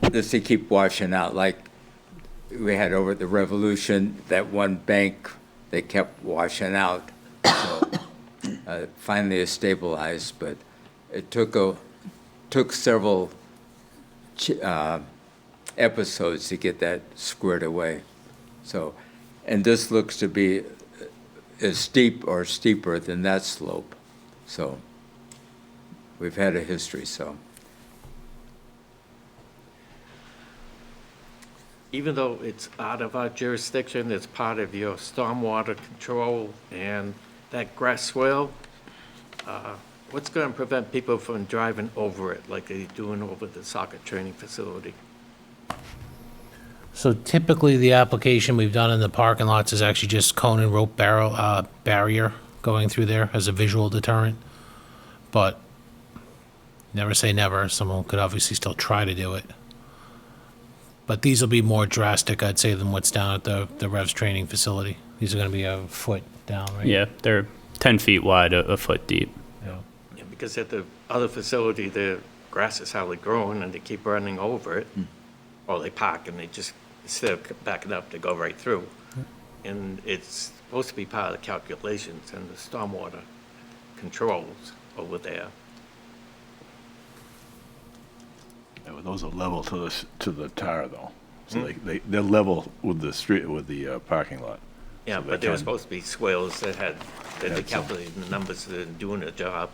this to keep washing out, like we had over the Revolution, that one bank that kept washing out. So, finally it's stabilized, but it took several episodes to get that squared away. So, and this looks to be as steep or steeper than that slope. So we've had a history, so. Even though it's out of our jurisdiction, it's part of your stormwater control and that grass swale, what's going to prevent people from driving over it like they're doing over the soccer training facility? So typically, the application we've done in the parking lots is actually just cone and rope barrier going through there as a visual deterrent. But never say never. Someone could obviously still try to do it. But these will be more drastic, I'd say, than what's down at the Revs training facility. These are going to be a foot down, right? Yeah, they're 10 feet wide, a foot deep. Yeah. Yeah, because at the other facility, the grass is hardly growing and they keep running over it. Or they park and they just, instead of backing up, they go right through. And it's supposed to be part of the calculations and the stormwater controls. over there. Yeah, well, those are level to the tar, though. So they're level with the street, with the parking lot. Yeah, So but there were can- supposed to be swales that had, that they Had some. calculated the numbers and doing the job.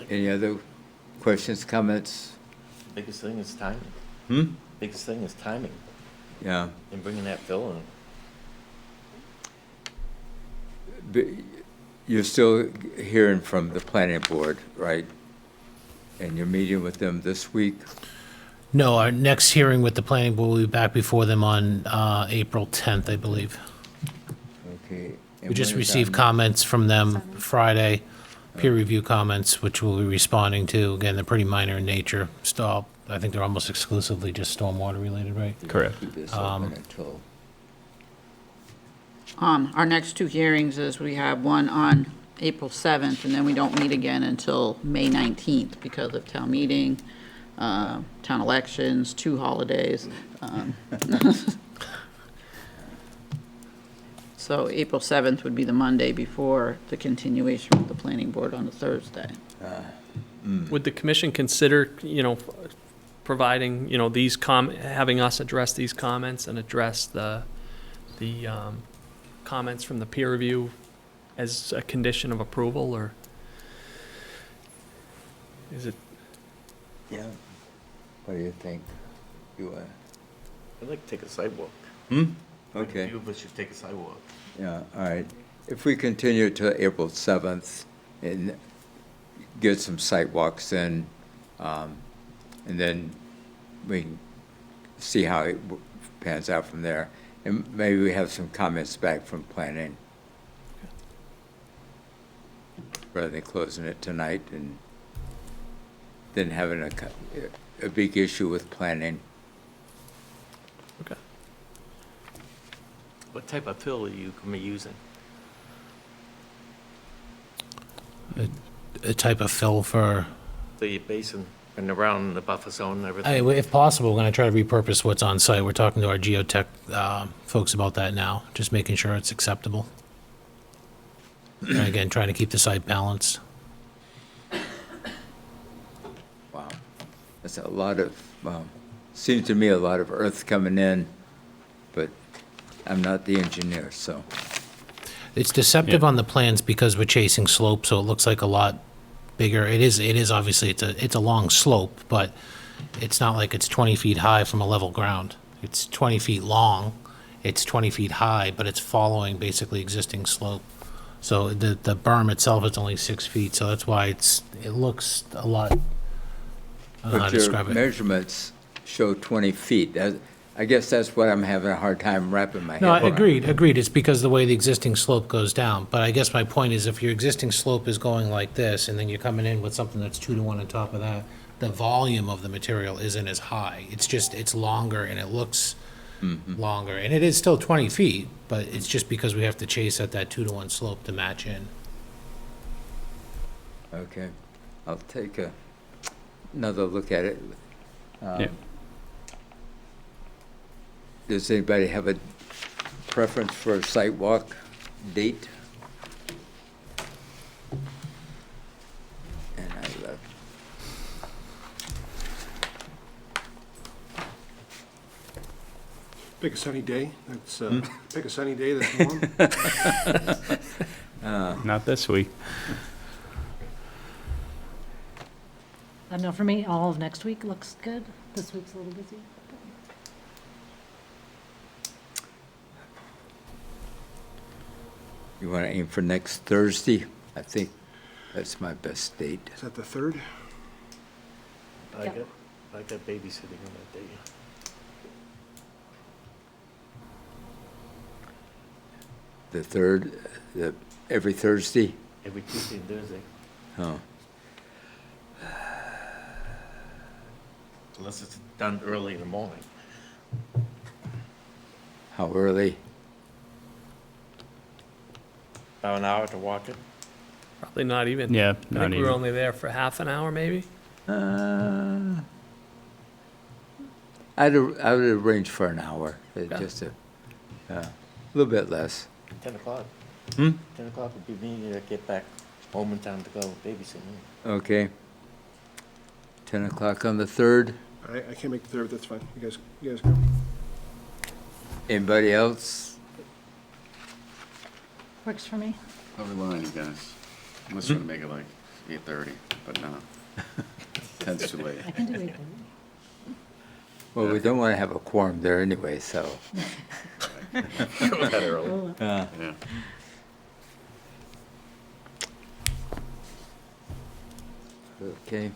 Any other questions, comments? Biggest thing is timing. Hmm? Biggest thing is timing Yeah. and bringing that fill in. But you're still hearing from the planning board, right? And you're meeting with them this week? No, our next hearing with the planning board will be back before them on April 10th, I believe. Okay. And We just when is received that? comments from them Friday, peer review comments, which we'll be responding to. Again, they're pretty minor in nature. Still, I think they're almost exclusively just stormwater related, right? Correct. Keep this open until, Our next two hearings is we have one on April 7th, and then we don't meet again until May 19th because of town meeting, town elections, 2 holidays. So April 7th would be the Monday before the continuation with the planning board on a Thursday. Would the commission consider, providing, these having us address these comments and address the comments from the peer review as a condition of approval, or is it? yeah. What do you think? You, I'd like to take a sidewalk. okay. You of us should take a sidewalk. Yeah, all right. If we continue to April 7th and get some site walks in, and then we can see how it pans out from there. And maybe we have some comments back from planning. Rather than closing it tonight and then having a big issue with planning. Okay. What type of fill are you going to be using? A type of fill for, The basin and around the buffer zone and everything? if possible, we're going to try to repurpose what's on site. We're talking to our geotech folks about that now, just making sure it's acceptable. And again, trying to keep the site balanced. Wow. That's a lot of, seems to me a lot of earth coming in, but I'm not the engineer, so. It's deceptive on the plans because we're chasing slope, so it looks like a lot bigger. It is obviously, it's a long slope, but it's not like it's 20 feet high from a level ground. It's 20 feet long, it's 20 feet high, but it's following basically existing slope. So the berm itself is only 6 feet, so that's why it looks a lot, I don't know how But to your describe it. measurements show 20 feet. I guess that's what I'm having a hard time wrapping my head No, around. agreed. It's because the way the existing slope goes down. But I guess my point is if your existing slope is going like this and then you're coming in with something that's 2 to 1 on top of that, the volume of the material isn't as high. It's longer and it looks longer. And it is still 20 feet, but it's just because we have to chase at that 2 to 1 slope to match in. Okay. I'll take another look at it. Yeah. Does anybody have a preference for a site walk date? And I left. Pick a sunny day, pick a sunny day that's warm. Not this week. I know for me, all of next week looks good. This week's a little busy. You want to aim for next Thursday? I think that's my best date. Is that the 3rd? I got babysitting on that day. The 3rd, every Thursday? Every Tuesday and Thursday, Oh, unless it's done early in the morning. how early? About an hour to walk it. Probably not even. Yeah, I not think we were even. only there for half an hour, maybe. I would arrange for an hour, Okay. just a little bit less. 10 o'clock. 10 o'clock would be me to get back home in time to go babysit me. Okay. 10 o'clock on the 3rd. I can't make the 3rd, that's fine. You guys go. Anybody else? Works for me. I'll rely on you guys, unless you want to make it like 8:30, but no. 10's too late. I can do 8:30. Well, we don't want to have a quorum there anyway, so. Go that early. Yeah. Okay.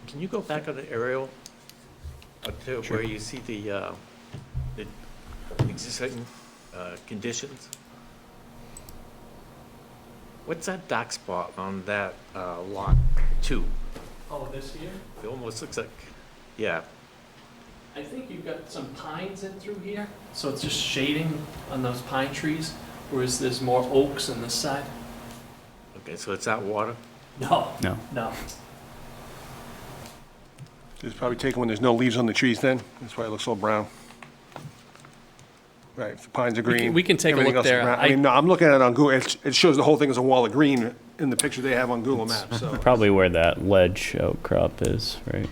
Can you go back on the aerial to where you see the existing conditions? What's that dark spot on that lot 2? Oh, this here? It almost looks like, yeah. I think you've got some pines in through here, so it's just shading on those pine trees, whereas there's more oaks on this side. Okay, so it's not water? No. No. No. It's probably taken when there's no leaves on the trees then. That's why it looks so brown. Right, if the pines are green. we can take a everything look else is there. brown. I mean, no, I'm looking at it on Google. It shows the whole thing as a wall of green in the picture they have on Google Maps, so. Probably where that ledge outcrop is, right?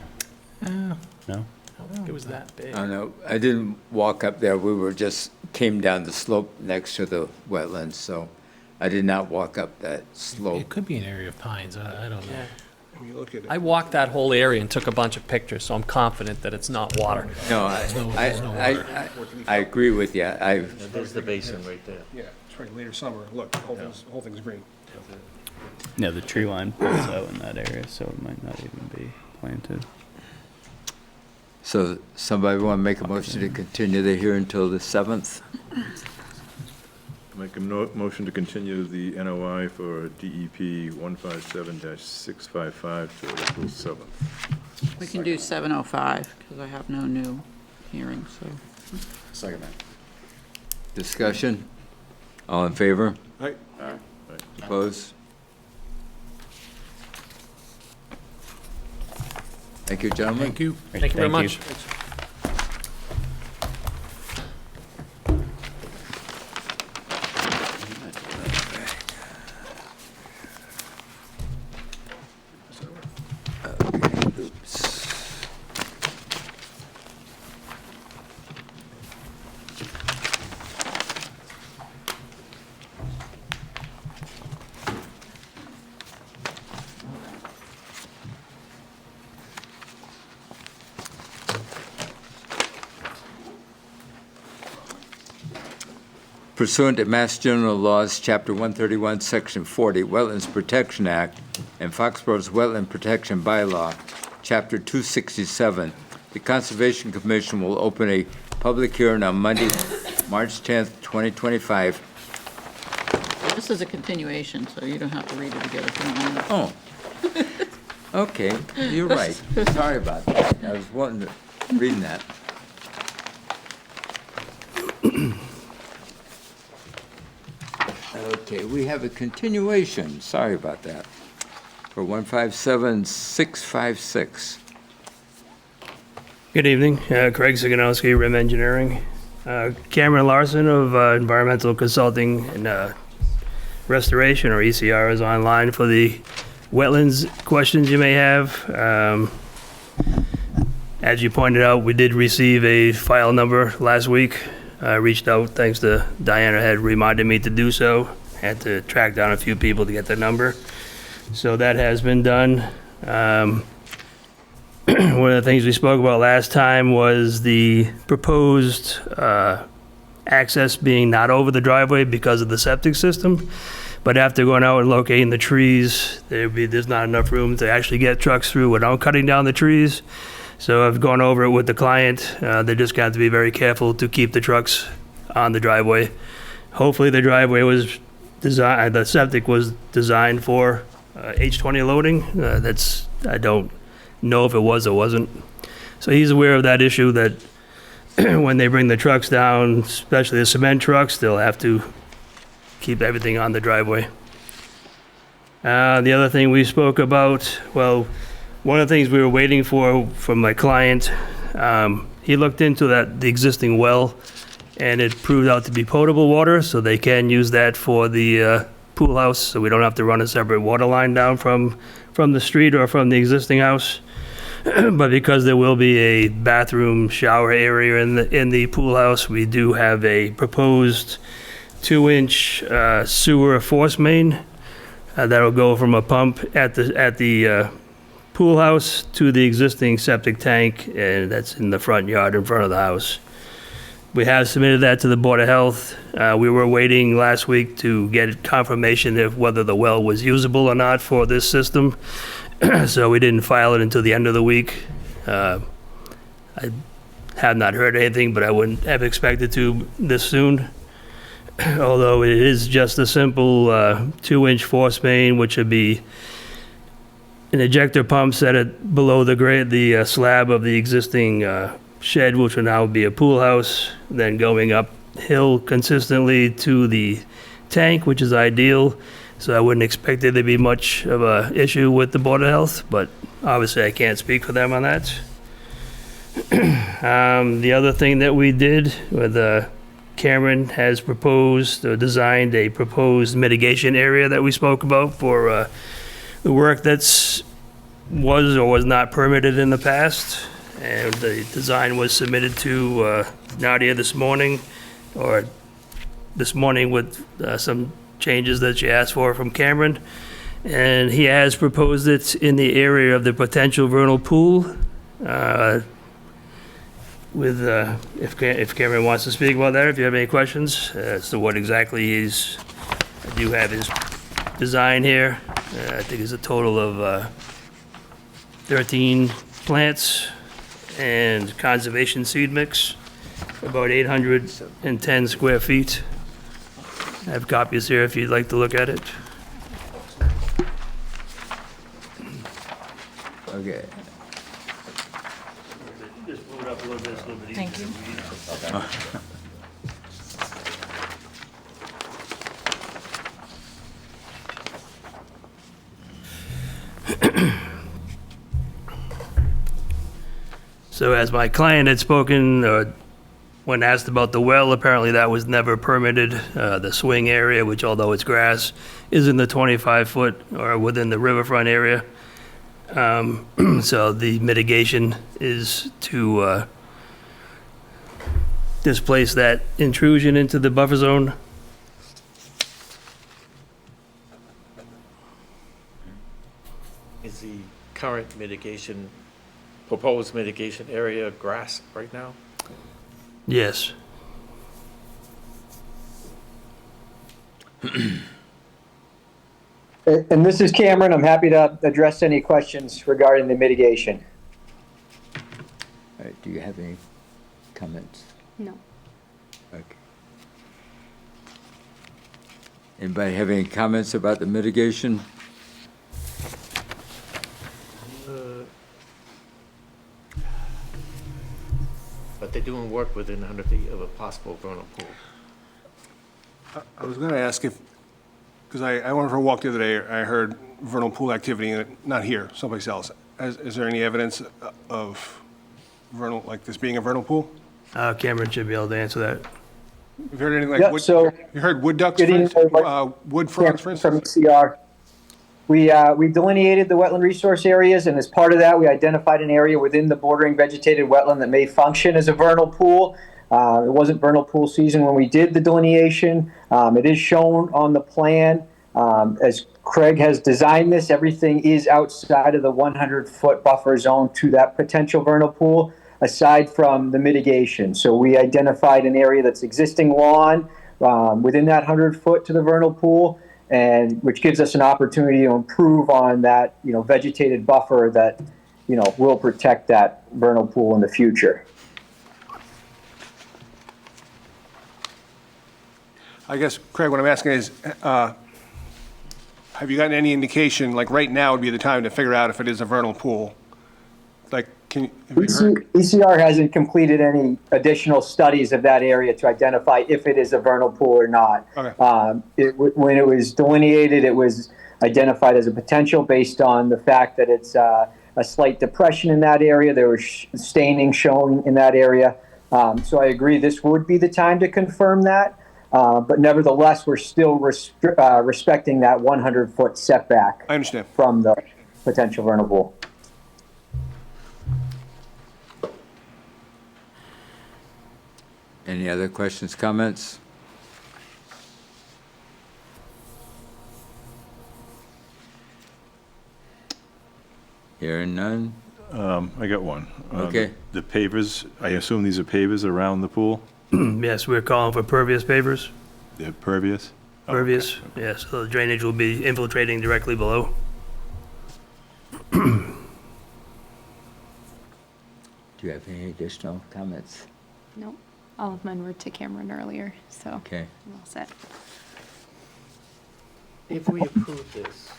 No? I don't think it was that big. I don't know. I didn't walk up there. We were just came down the slope next to the wetlands, so I did not walk up that slope. It could be an area of pines, I don't know. Yeah. When you look at it. I walked that whole area and took a bunch of pictures, so I'm confident that it's not water. No, there's no water. I agree with you. There's the basin right there. Yeah, it's probably later summer. Look, the whole thing's green. No, the tree line pulls out in that area, so it might not even be planted. So somebody want to make a motion to continue the hearing until the 7th? Make a motion to continue the NOI for DEP 157-655 to April 7th. We can do 7:05, because I have no new hearings, so. Second that. Discussion? All in favor? Right? Opposed? Thank you, gentlemen. Thank you. Great, Thank you very much. Pursuant to Mass General Laws, Chapter 131, Section 40, Wetlands Protection Act, and Foxborough's Wetland Protection Bylaw, Chapter 267, the Conservation Commission will open a public hearing on Monday, March 10th, 2025. This is a continuation, so you don't have to read it again if you don't want. Oh. Okay, you're right. Sorry about that. I was reading that. Okay, we have a continuation, sorry about that, for 157-656. Good evening, Craig Siganowski, RIM Engineering. Cameron Larson of Environmental Consulting and Restoration, or ECR, is online for the wetlands questions you may have. As you pointed out, we did receive a file number last week. I reached out, thanks to Diana had reminded me to do so. Had to track down a few people to get the number. So that has been done. One of the things we spoke about last time was the proposed access being not over the driveway because of the septic system. But after going out and locating the trees, there's not enough room to actually get trucks through without cutting down the trees. So I've gone over it with the client. They're just going to have to be very careful to keep the trucks on the driveway. Hopefully the driveway was designed, the septic was designed for H20 loading. I don't know if it was or wasn't. So he's aware of that issue, that when they bring the trucks down, especially the cement trucks, they'll have to keep everything on the driveway. The other thing we spoke about, well, one of the things we were waiting for from my client, he looked into the existing well, and it proved out to be potable water, so they can use that for the pool house, so we don't have to run a separate water line down from the street or from the existing house. But because there will be a bathroom shower area in the pool house, we do have a proposed 2-inch sewer force main that'll go from a pump at the pool house to the existing septic tank, and that's in the front yard in front of the house. We have submitted that to the Board of Health. We were waiting last week to get confirmation of whether the well was usable or not for this system. So we didn't file it until the end of the week. I have not heard anything, but I wouldn't have expected to this soon. Although it is just a simple 2-inch force main, which would be an ejector pump set it below the slab of the existing shed, which will now be a pool house, then going uphill consistently to the tank, which is ideal. So I wouldn't expect there to be much of a issue with the Board of Health, but obviously I can't speak for them on that. The other thing that we did with Cameron has proposed or designed a proposed mitigation area that we spoke about for the work was or was not permitted in the past. And the design was submitted to Nadia this morning with some changes that she asked for from Cameron. And he has proposed it in the area of the potential vernal pool. If Cameron wants to speak about that, if you have any questions as to what exactly I do have his design here. I think it's a total of 13 plants and conservation seed mix, about 810 square feet. I have copies here if you'd like to look at it. Okay. Just move it up a little bit, it's a little bit easier. Thank you. So as my client had spoken, when asked about the well, apparently that was never permitted. The swing area, which although it's grass, is in the 25-foot or within the riverfront area. So the mitigation is to displace that intrusion into the buffer zone. Is the current proposed mitigation area grass right now? Yes. And this is Cameron. I'm happy to address any questions regarding the mitigation. All right, do you have any comments? No. Okay. Anybody have any comments about the mitigation? But they're doing work within 100 feet of a possible vernal pool. I was going to ask because I went for a walk the other day, I heard vernal pool activity, not here, someplace else. Is there any evidence of vernal, like this being a vernal pool? Cameron should be able to answer that. Have you heard anything like Yep, wood? so- You heard wood ducks, Good evening, wood fronds, for From instance? CR. We delineated the wetland resource areas, and as part of that, we identified an area within the bordering vegetated wetland that may function as a vernal pool. It wasn't vernal pool season when we did the delineation. It is shown on the plan. As Craig has designed this, everything is outside of the 100-foot buffer zone to that potential vernal pool, aside from the mitigation. So we identified an area that's existing lawn within that 100-foot to the vernal pool, and which gives us an opportunity to improve on that, vegetated buffer that, will protect that vernal pool in the future. I guess, Craig, what I'm asking is, have you gotten any indication, like right now would be the time to figure out if it is a vernal pool? Like have you heard? ECR hasn't completed any additional studies of that area to identify if it is a vernal pool or not. Okay. When it was delineated, it was identified as a potential based on the fact that it's a slight depression in that area. There was staining shown in that area. So I agree this would be the time to confirm that. But nevertheless, we're still respecting that 100-foot setback I understand. from the potential vernal pool. Any other questions, comments? Hearing none? I got one. Okay. The pavers, I assume these are pavers around the pool? Yes, we're calling for pervious pavers. They're pervious? Oh, Pervious, yes, so the drainage will be infiltrating directly below. Do you have any additional comments? Nope. All of mine were to Cameron earlier, so Okay. I'm all set. If we approve this,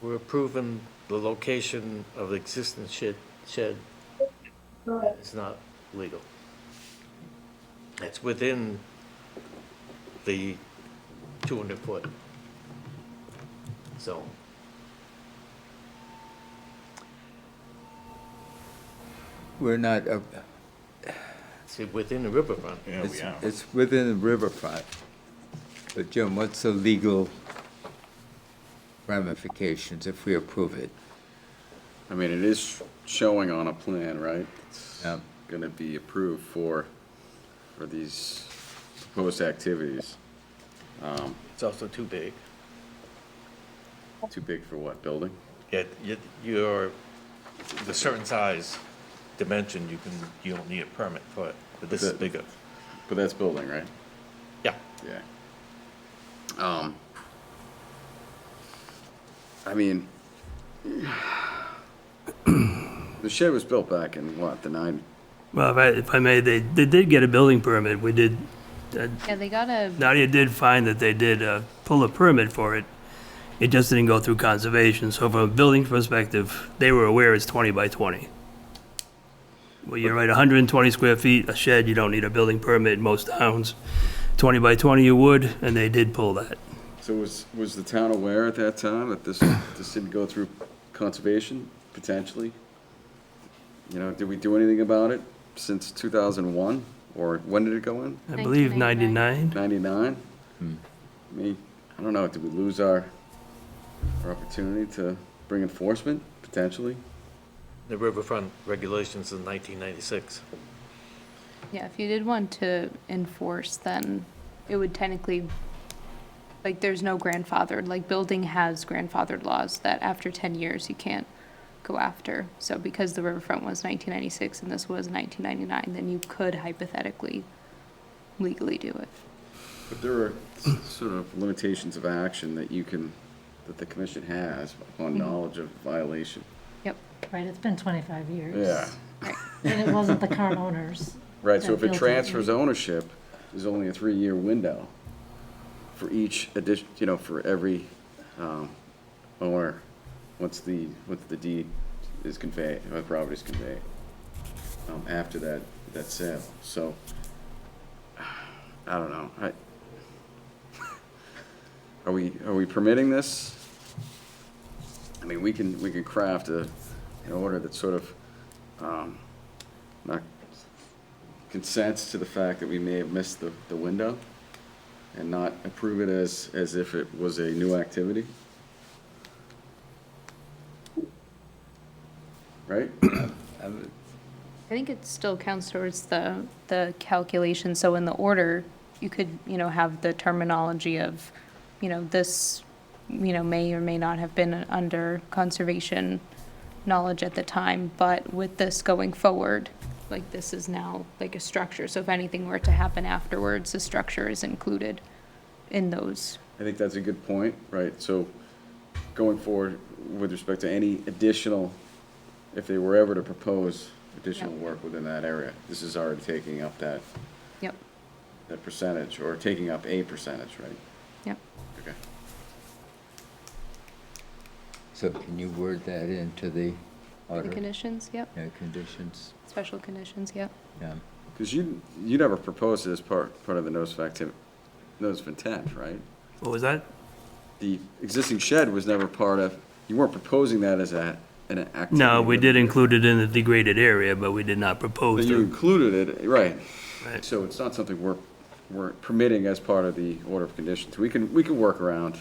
we're approving the location of the existing shed. It's not legal. It's within the 200-foot zone. We're not, It's within the riverfront. Yeah, we are. it's within the riverfront. But Jim, what's the legal ramifications if we approve it? I mean, it is showing on a plan, right? It's Yeah. gonna be approved for these proposed activities. It's also too big. Too big for what, building? You're, the certain size dimension, you don't need a permit for it, but this is bigger. But that's building, right? Yeah. Yeah. I mean, the shed was built back in what, the Well, if I may, they did get a building permit. We did, Yeah, they got a, Nadia did find that they did pull a permit for it. It just didn't go through conservation. So from a building perspective, they were aware it's 20 by 20. Well, you're right, 120 square feet, a shed, you don't need a building permit in most towns. 20 by 20 you would, and they did pull that. So was the town aware at that time that this didn't go through conservation, potentially? You know, did we do anything about it since 2001? Or when did it go in? I believe 99. 99? I mean, I don't know, did we lose our opportunity to bring enforcement, potentially? The riverfront regulations in 1996. yeah, if you did want to enforce, then it would technically, like, there's no grandfathered, like, building has grandfathered laws that after 10 years you can't go after. So because the riverfront was 1996 and this was 1999, then you could hypothetically legally do it. But there are sort of limitations of action that that the commission has upon knowledge of violation. Yep. Right, it's been 25 years. Yeah. And it wasn't the current owners. Right, so if it built transfers ownership, there's only a 3-year window for each addition, for every owner, once the deed is conveyed, or the property is conveyed, after that sale. So, I don't know. Are we permitting this? I mean, we can craft an order that sort of not consents to the fact that we may have missed the window and not approve it as if it was a new activity. Right? I think it still counts towards the calculation. So in the order, you could, have the terminology of, this, may or may not have been under conservation knowledge at the time, but with this going forward, like, this is now like a structure. So if anything were to happen afterwards, the structure is included in those. I think that's a good point, right? So going forward with respect to any additional, if they were ever to propose additional work within that area, this is already taking up that Yep. that percentage, or taking up a percentage, right? Yep. Okay. So can you word that into the The Order. conditions, yep. Yeah, conditions, Special conditions, yep. yeah. Because you never proposed it as part of the notice of intent, right? What was that? The existing shed was never part of, you weren't proposing that as an activity. No, we did include it in the degraded area, but we did not propose But you to. included it, right. Right. So it's not something we're permitting as part of the order of conditions. We can work around,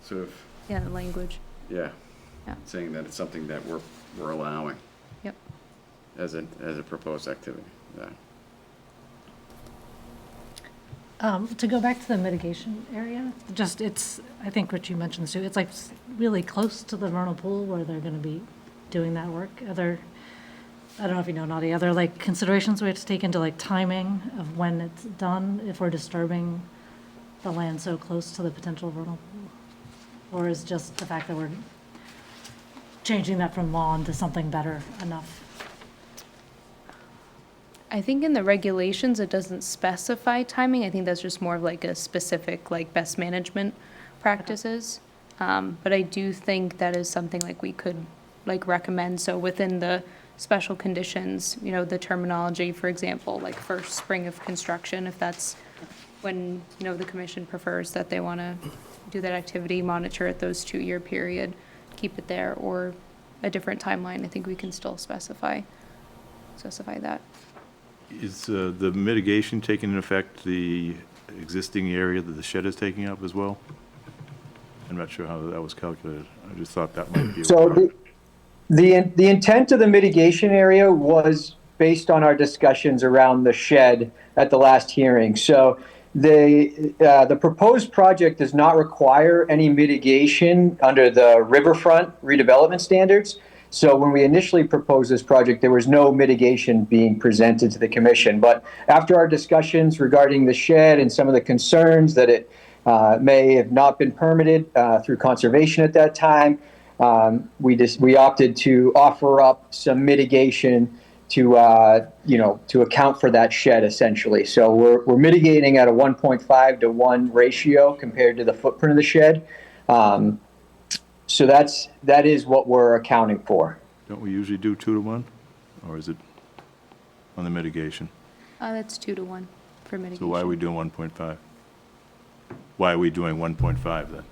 sort of, Yeah, the language, yeah, yeah, saying that it's something that we're allowing yep. as a proposed activity, yeah. To go back to the mitigation area, just it's, I think Rich, you mentioned this too, it's like really close to the vernal pool where they're gonna be doing that work. I don't know if you know, Nadia, are there like considerations we have to take into like timing of when it's done if we're disturbing the land so close to the potential vernal pool? Or is just the fact that we're changing that from lawn to something better enough? I think in the regulations, it doesn't specify timing. I think that's just more of like a specific, like best management practices. But I do think that is something like we could like recommend. So within the special conditions, you know, the terminology, for example, like first spring of construction, if that's when, you know, the commission prefers that they want to do that activity, monitor it those 2-year period, keep it there, or a different timeline, I think we can still specify that. Is the mitigation taking into effect the existing area that the shed is taking up as well? I'm not sure how that was calculated. I just thought that might be. So the intent of the mitigation area was based on our discussions around the shed at the last hearing. So the proposed project does not require any mitigation under the riverfront redevelopment standards. So when we initially proposed this project, there was no mitigation being presented to the commission. But after our discussions regarding the shed and some of the concerns that it may have not been permitted through conservation at that time, we opted to offer up some mitigation to account for that shed essentially. So we're mitigating at a 1.5 to 1 ratio compared to the footprint of the shed. So that is what we're accounting for. Don't we usually do 2 to 1? Or is it on the mitigation? That's 2 to 1 for mitigation. So why are we doing 1.5? Why are we doing 1.5 then?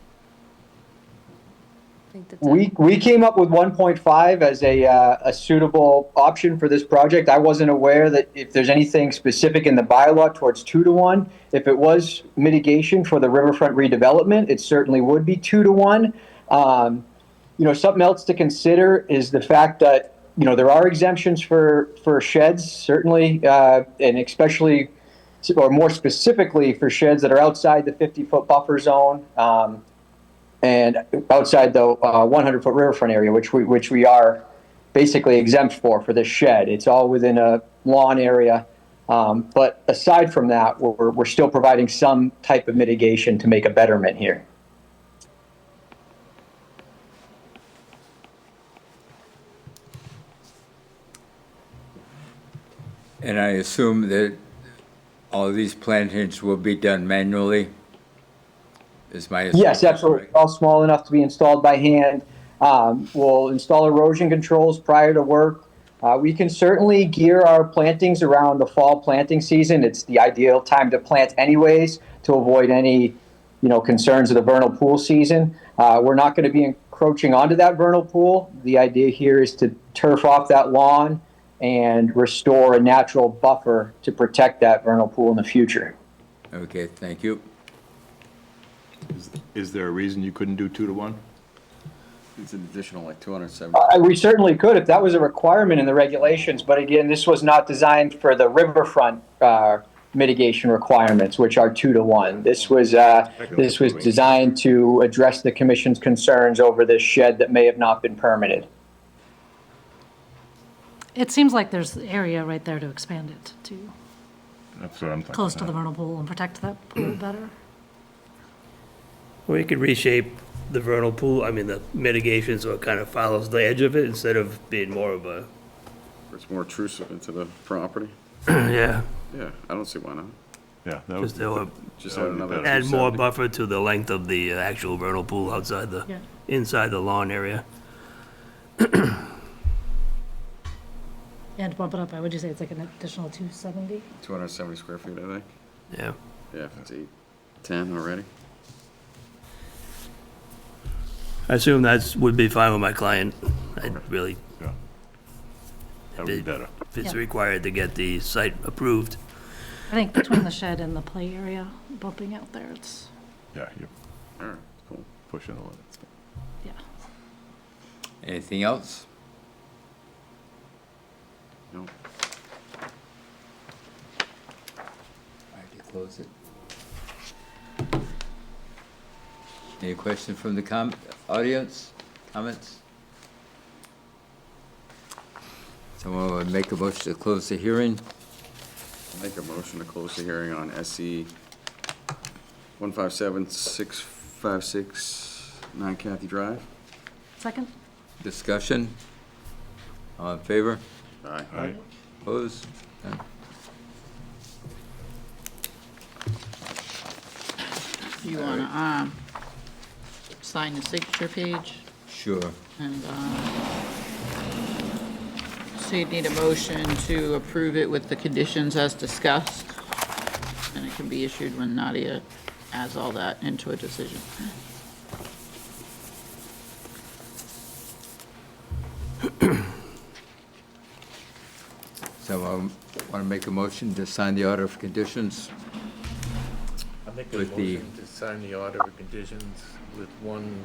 I think that's We came up with 1.5 as a suitable option for this project. I wasn't aware that if there's anything specific in the bylaw towards 2 to 1. If it was mitigation for the riverfront redevelopment, it certainly would be 2 to 1. Something else to consider is the fact that, there are exemptions for sheds, certainly, and especially, or more specifically for sheds that are outside the 50-foot buffer zone, and outside the 100-foot riverfront area, which we are basically exempt for this shed. It's all within a lawn area. But aside from that, we're still providing some type of mitigation to make a betterment here. And I assume that all of these plantings will be done manually? Is my assumption Yes, absolutely. correct? All small enough to be installed by hand. We'll install erosion controls prior to work. We can certainly gear our plantings around the fall planting season. It's the ideal time to plant anyways to avoid any, concerns of the vernal pool season. We're not going to be encroaching onto that vernal pool. The idea here is to turf off that lawn and restore a natural buffer to protect that vernal pool in the future. Okay, thank you. Is there a reason you couldn't do 2 to 1? It's an additional like 270. We certainly could if that was a requirement in the regulations, but again, this was not designed for the riverfront mitigation requirements, which are 2 to 1. This was designed to address the commission's concerns over this shed that may have not been permitted. It seems like there's area right there to expand it to That's what I'm thinking. close to the vernal pool and protect that pool better. Or you could reshape the vernal pool, the mitigation, so it kind of follows the edge of it instead of being more of a, It's more intrusive into the property. yeah, Yeah, I don't see why not. Yeah, that was, just to Just add another add more 270. buffer to the length of the actual vernal pool outside Yeah. inside the lawn area. And bump it up, would you say it's like an additional 270? 270 square feet, I think. Yeah. Yeah, if it's 810 already. I assume that would be fine with my client. I'd really, Yeah. That would be better. if it's Yeah. required to get the site approved. I think between the shed and the play area, bumping out there, it's, Yeah, you're All right, cool. pushing the limits. yeah. Anything else? No. All right, you close it. Any questions from the audience? Comments? Someone would make a motion to close the hearing? Make a motion to close the hearing on SE 157-656 9 Kathy Drive. Second? Discussion? All in favor? Aye. Aye. Opposed? None. You wanna, sign the signature page? Sure. And, so you'd need a motion to approve it with the conditions as discussed. And it can be issued when Nadia adds all that into a decision. So I want to make a motion to sign the order of conditions. I make a With the- motion to sign the order of conditions with one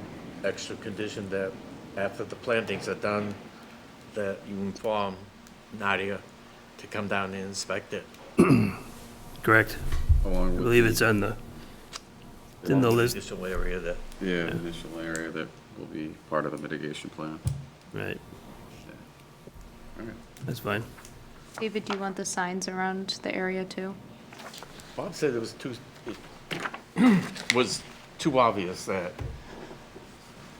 extra condition that after the plantings are done, that you inform Nadia to come down and inspect it. Correct. Along I with believe the- it's in the list. Additional area that, Yeah, the initial area that will be part of the mitigation plan. Right, All right. that's fine. David, do you want the signs around the area too? Bob said it was too obvious that,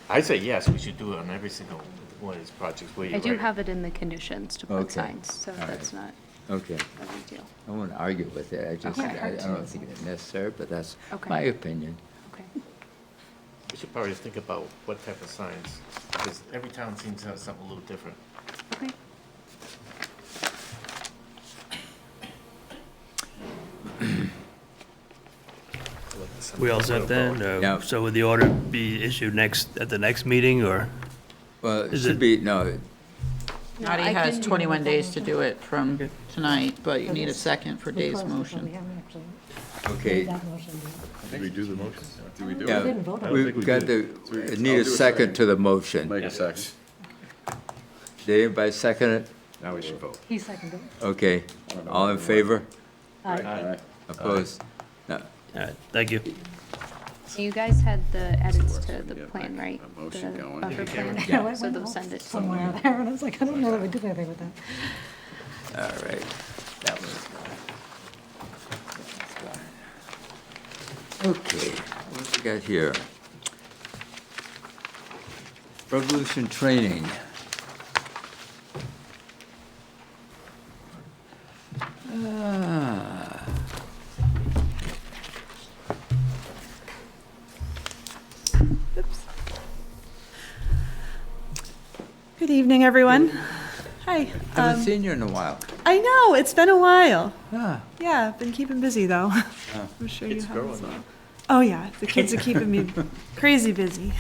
I say yes, we should do it on every single one of these projects where you I do write. have it in the conditions to put Okay. signs, so All that's not Okay. a big deal. I won't argue with it. I just, Okay. I don't think it's necessary, but that's Okay. my opinion. Okay. We should probably think about what type of signs, because every town seems to have something a little different. Okay. We all set then? Yeah. So would the order be issued at the next meeting, or? Well, it Is should it- be, no, No, Nadia I has can- 21 days to do it from tonight, but you need a second for Dave's motion. okay. Did we do the motion? Do we do Yeah, it? didn't vote on it. we've got to, need I'll a do second to the motion. Make a second. Did anybody second it? Now we should vote. He seconded. Okay. All in favor? Aye. All right. Opposed? No. All right, thank you. You guys had the edits to the Yeah, plan, make right? a motion The going. buffer plan? Yeah, it So went they'll off send it to somewhere there, and I was like, I don't know that we did anything with that. All right. That was gone. Okay, what do we got here? Revolution training. Ah. Good evening, everyone. Hi. Haven't seen you in a while. I know, it's been a while. Ah. Yeah, I've been keeping busy, though. I'm sure you It's have as growing well. Oh, yeah, the kids are keeping me crazy busy.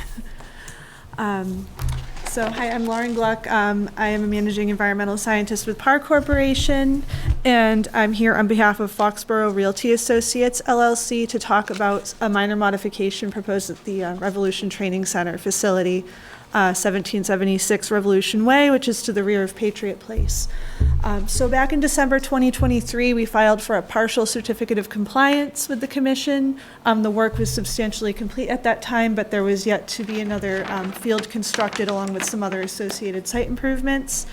So, hi, I'm Lauren Gluck. I am a managing environmental scientist with Par Corporation, and I'm here on behalf of Foxborough Realty Associates LLC to talk about a minor modification proposed at the Revolution Training Center facility, 1776 Revolution Way, which is to the rear of Patriot Place. So back in December 2023, we filed for a partial certificate of compliance with the commission. The work was substantially complete at that time, but there was yet to be another field constructed along with some other associated site improvements.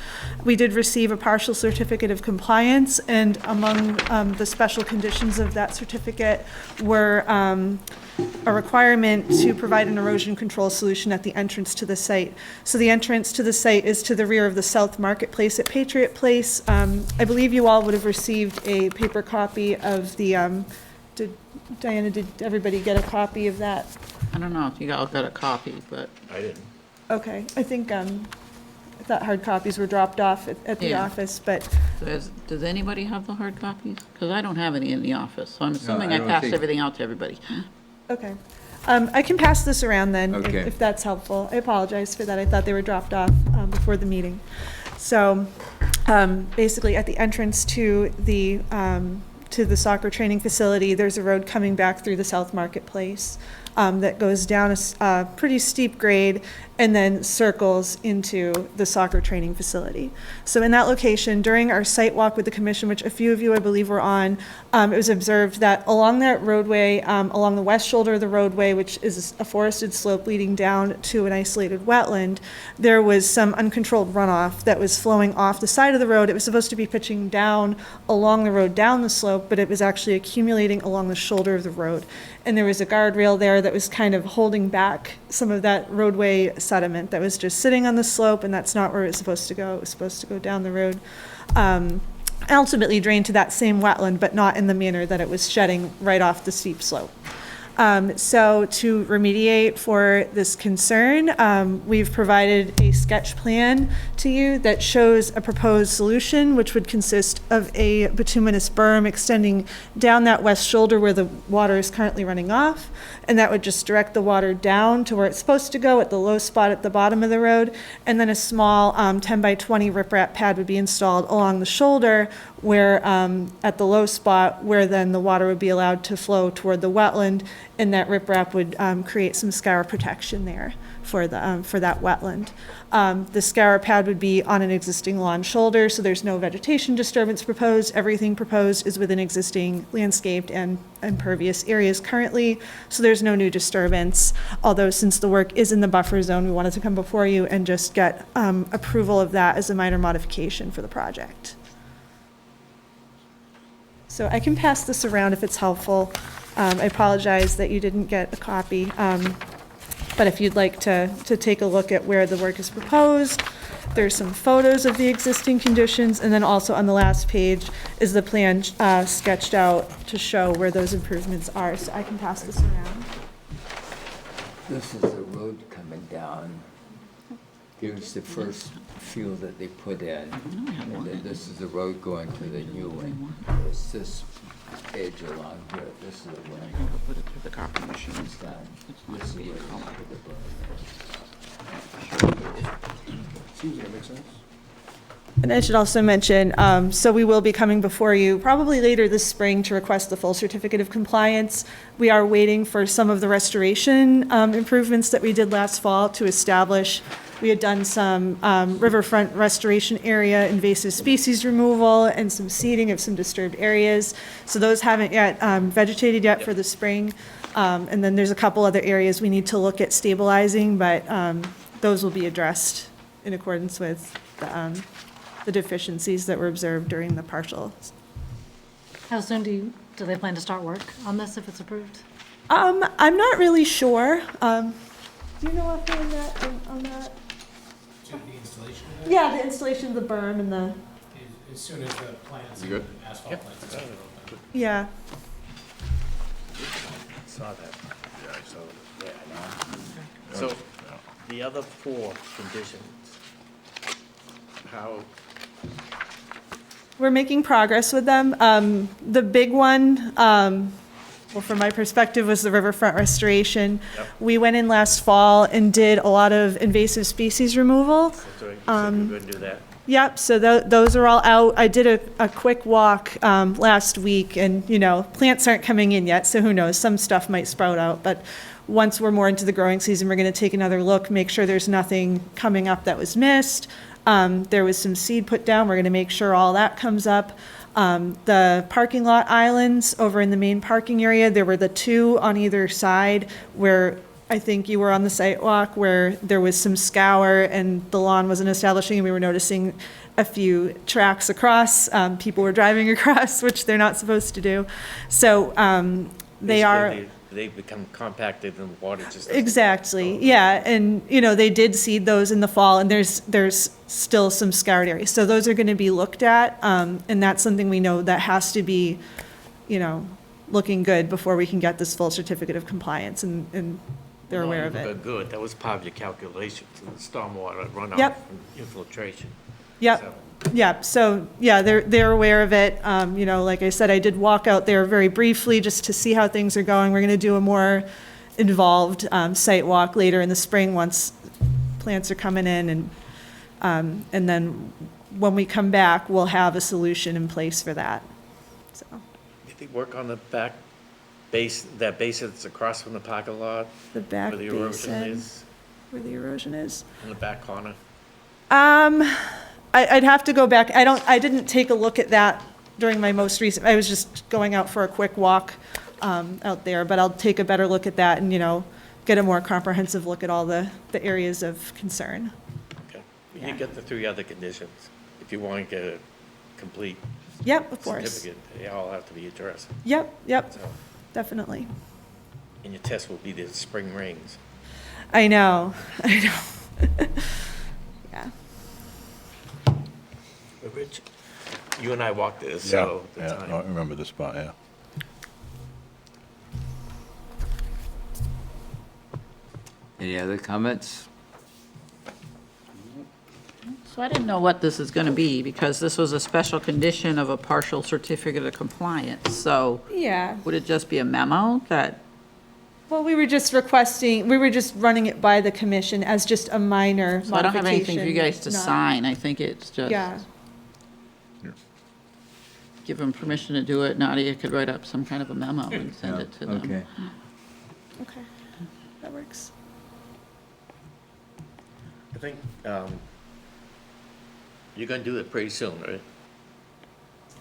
We did receive a partial certificate of compliance, and among the special conditions of that certificate were a requirement to provide an erosion control solution at the entrance to the site. So the entrance to the site is to the rear of the South Marketplace at Patriot Place. I believe you all would have received a paper copy of the, Diana, did everybody get a copy of that? I don't know if you all got a copy, but I didn't. Okay, I think I thought hard copies were dropped off at the Yeah. office, but Does anybody have the hard copies? Because I don't have any in the office, so I'm assuming I I don't passed think- everything out to everybody. okay. I can pass this around then, Okay. if that's helpful. I apologize for that. I thought they were dropped off before the meeting. So basically, at the entrance to the soccer training facility, there's a road coming back through the South Marketplace that goes down a pretty steep grade and then circles into the soccer training facility. So in that location, during our site walk with the commission, which a few of you I believe were on, it was observed that along that roadway, along the west shoulder of the roadway, which is a forested slope leading down to an isolated wetland, there was some uncontrolled runoff that was flowing off the side of the road. It was supposed to be pitching down along the road down the slope, but it was actually accumulating along the shoulder of the road. And there was a guardrail there that was kind of holding back some of that roadway sediment that was just sitting on the slope, and that's not where it was supposed to go. It was supposed to go down the road. Ultimately drain to that same wetland, but not in the manner that it was shedding right off the steep slope. So to remediate for this concern, we've provided a sketch plan to you that shows a proposed solution, which would consist of a bituminous berm extending down that west shoulder where the water is currently running off, and that would just direct the water down to where it's supposed to go at the low spot at the bottom of the road, and then a small 10 by 20 riprap pad would be installed along the shoulder where at the low spot where then the water would be allowed to flow toward the wetland, and that riprap would create some scour protection there for that wetland. The scour pad would be on an existing lawn shoulder, so there's no vegetation disturbance proposed. Everything proposed is within existing landscaped and impervious areas currently, so there's no new disturbance. Although since the work is in the buffer zone, we wanted to come before you and just get approval of that as a minor modification for the project. So I can pass this around if it's helpful. I apologize that you didn't get a copy, but if you'd like to take a look at where the work is proposed, there's some photos of the existing conditions, and then also on the last page is the plan sketched out to show where those improvements are. So I can pass this around. This is the road coming down. Here's the first field that they put in, and then this is the road going to the new one. It's this edge along here. This is the one. Put it through the copy machine. It's down. This is where you put the Seems like it makes sense. And I should also mention, so we will be coming before you probably later this spring to request the full certificate of compliance. We are waiting for some of the restoration improvements that we did last fall to establish. We had done some riverfront restoration area, invasive species removal, and some seeding of some disturbed areas. So those haven't yet vegetated yet for the spring. And then there's a couple other areas we need to look at stabilizing, but those will be addressed in accordance with the deficiencies that were observed during the partial. How soon do they plan to start work on this if it's approved? I'm not really sure. Do you know offhand on that? The installation of Yeah, the installation of the berm and the, as soon as the plants, You good? asphalt plants. yeah. Saw that. Yeah, I saw that. Yeah, I know. So, the other four conditions, how, We're making progress with them. The big one, well, from my perspective, was the riverfront restoration. Yep. We went in last fall and did a lot of invasive species removal. so you said you were going to do that? Yep, so those are all out. I did a quick walk last week, and, plants aren't coming in yet, so who knows, some stuff might sprout out. But once we're more into the growing season, we're going to take another look, make sure there's nothing coming up that was missed. There was some seed put down. We're going to make sure all that comes up. The parking lot islands over in the main parking area, there were the two on either side where I think you were on the site walk, where there was some scour and the lawn wasn't establishing, and we were noticing a few tracks across. People were driving across, which they're not supposed to do. So they are... They become compacted and the water just... Exactly, yeah, and, they did seed those in the fall, and there's still some scoured areas. So those are gonna be looked at, and that's something we know that has to be, looking good before we can get this full certificate of compliance, and they're aware of it. Good, that was part of your calculations, the stormwater runoff Yep. and infiltration. Yep. So- Yeah, so, yeah, they're aware of it. You know, like I said, I did walk out there very briefly just to see how things are going. We're going to do a more involved site walk later in the spring once plants are coming in, and then when we come back, we'll have a solution in place for that. So, Did they work on the back base, that basin that's across from the parking lot? the back Where the erosion basin, is, where the erosion is. in the back corner? I'd have to go back. I didn't take a look at that during my most recent, I was just going out for a quick walk out there, but I'll take a better look at that and, you know, get a more comprehensive look at all the areas of concern. Okay. You get the 3 other conditions. If you want to get a complete Yep, of course. certificate, they all have to be addressed. Yep, So, definitely. and your test will be the spring rains. I know. Yeah. But Rich, you and I walked this, so. the Yeah, time- I remember the spot, yeah. Any other comments? So I didn't know what this is going to be, because this was a special condition of a partial certificate of compliance. So Yeah. would it just be a memo that, Well, we were just running it by the commission as just a minor modification. so I don't have anything for you guys to not- sign. I think it's just. Yeah. Give them permission to do it. Nadia could write up some kind of a memo and send it to them. Okay. Okay, that works. I think you're going to do it pretty soon, right?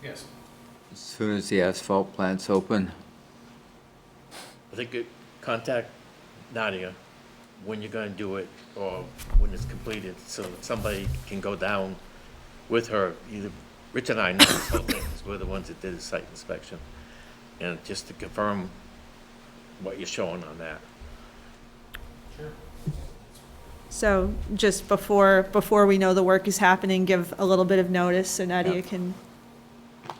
Yes. As soon as the asphalt plant's open. I think contact Nadia when you're going to do it or when it's completed, so that somebody can go down with her. Either Rich and I know this whole thing, 'cause we're the ones that did the site inspection. And just to confirm what you're showing on that. So just before we know the work is happening, give a little bit of notice so Nadia can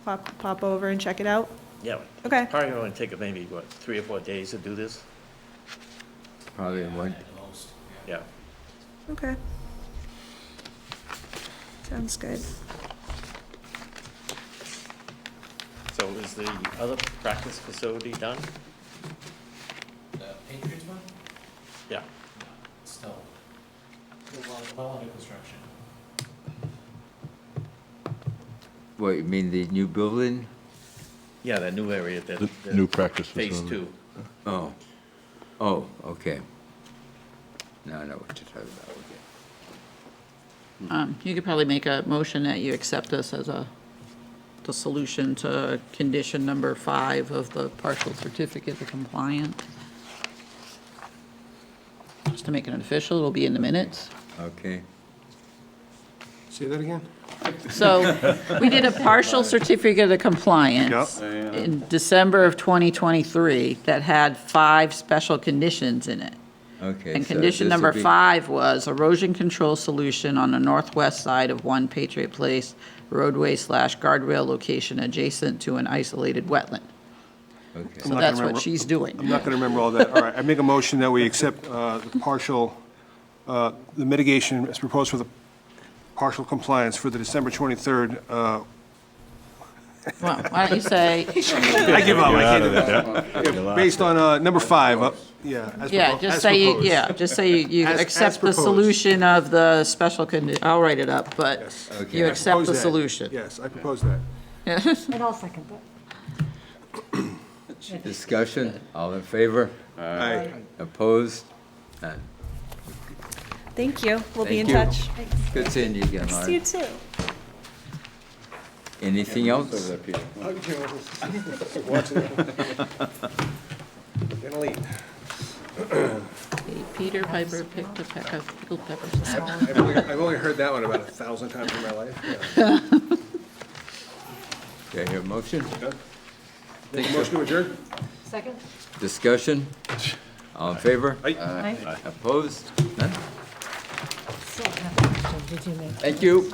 pop over and check it out? Yeah. Okay. Probably going to take maybe, 3 or 4 days to do this? Probably one. Yeah. Okay. Sounds good. So is the other practice facility done? The Patriots one? Yeah. Still. Well under construction. What, you mean the new building? Yeah, that new area, that. The new practice Phase facility. 2. Oh, okay. Now I know what you're talking about, okay. You could probably make a motion that you accept this as the solution to condition number 5 of the partial certificate of compliance. Just to make it official, it'll be in the minutes. Okay. Say that again? So we did a partial certificate of compliance in December of 2023 that had 5 special conditions in it. Okay. And so condition this'll number be- 5 was erosion control solution on the northwest side of 1 Patriot Place roadway/guardrail location adjacent to an isolated wetland. Okay. So not that's gonna what remember- she's doing. I'm not going to remember all that. All right, I make a motion that we accept the partial, the mitigation as proposed for the partial compliance for the December 23rd. Well, why don't you say, I give up, I can't do that. You're Based on number 5, yeah. as yeah, propo- just as say, proposed. just say you As accept the proposed. solution of the special I'll write it up, but Yes. Okay. you I accept propose the that. solution. Yes, I propose that. And I'll second that. Discussion, all in favor? Aye. Opposed? None. Thank you. We'll be in Thank you. touch. Good seeing you again, See you Lauren. too. Anything else? Peter Piper picked a peck of pickled peppers. I've only heard that one about 1,000 times in my life. Yeah. Do I hear a motion? Make a motion to adjourn? Second? Discussion? All in favor? Aye. Opposed? None? Still have a question. Did you make? Thank you.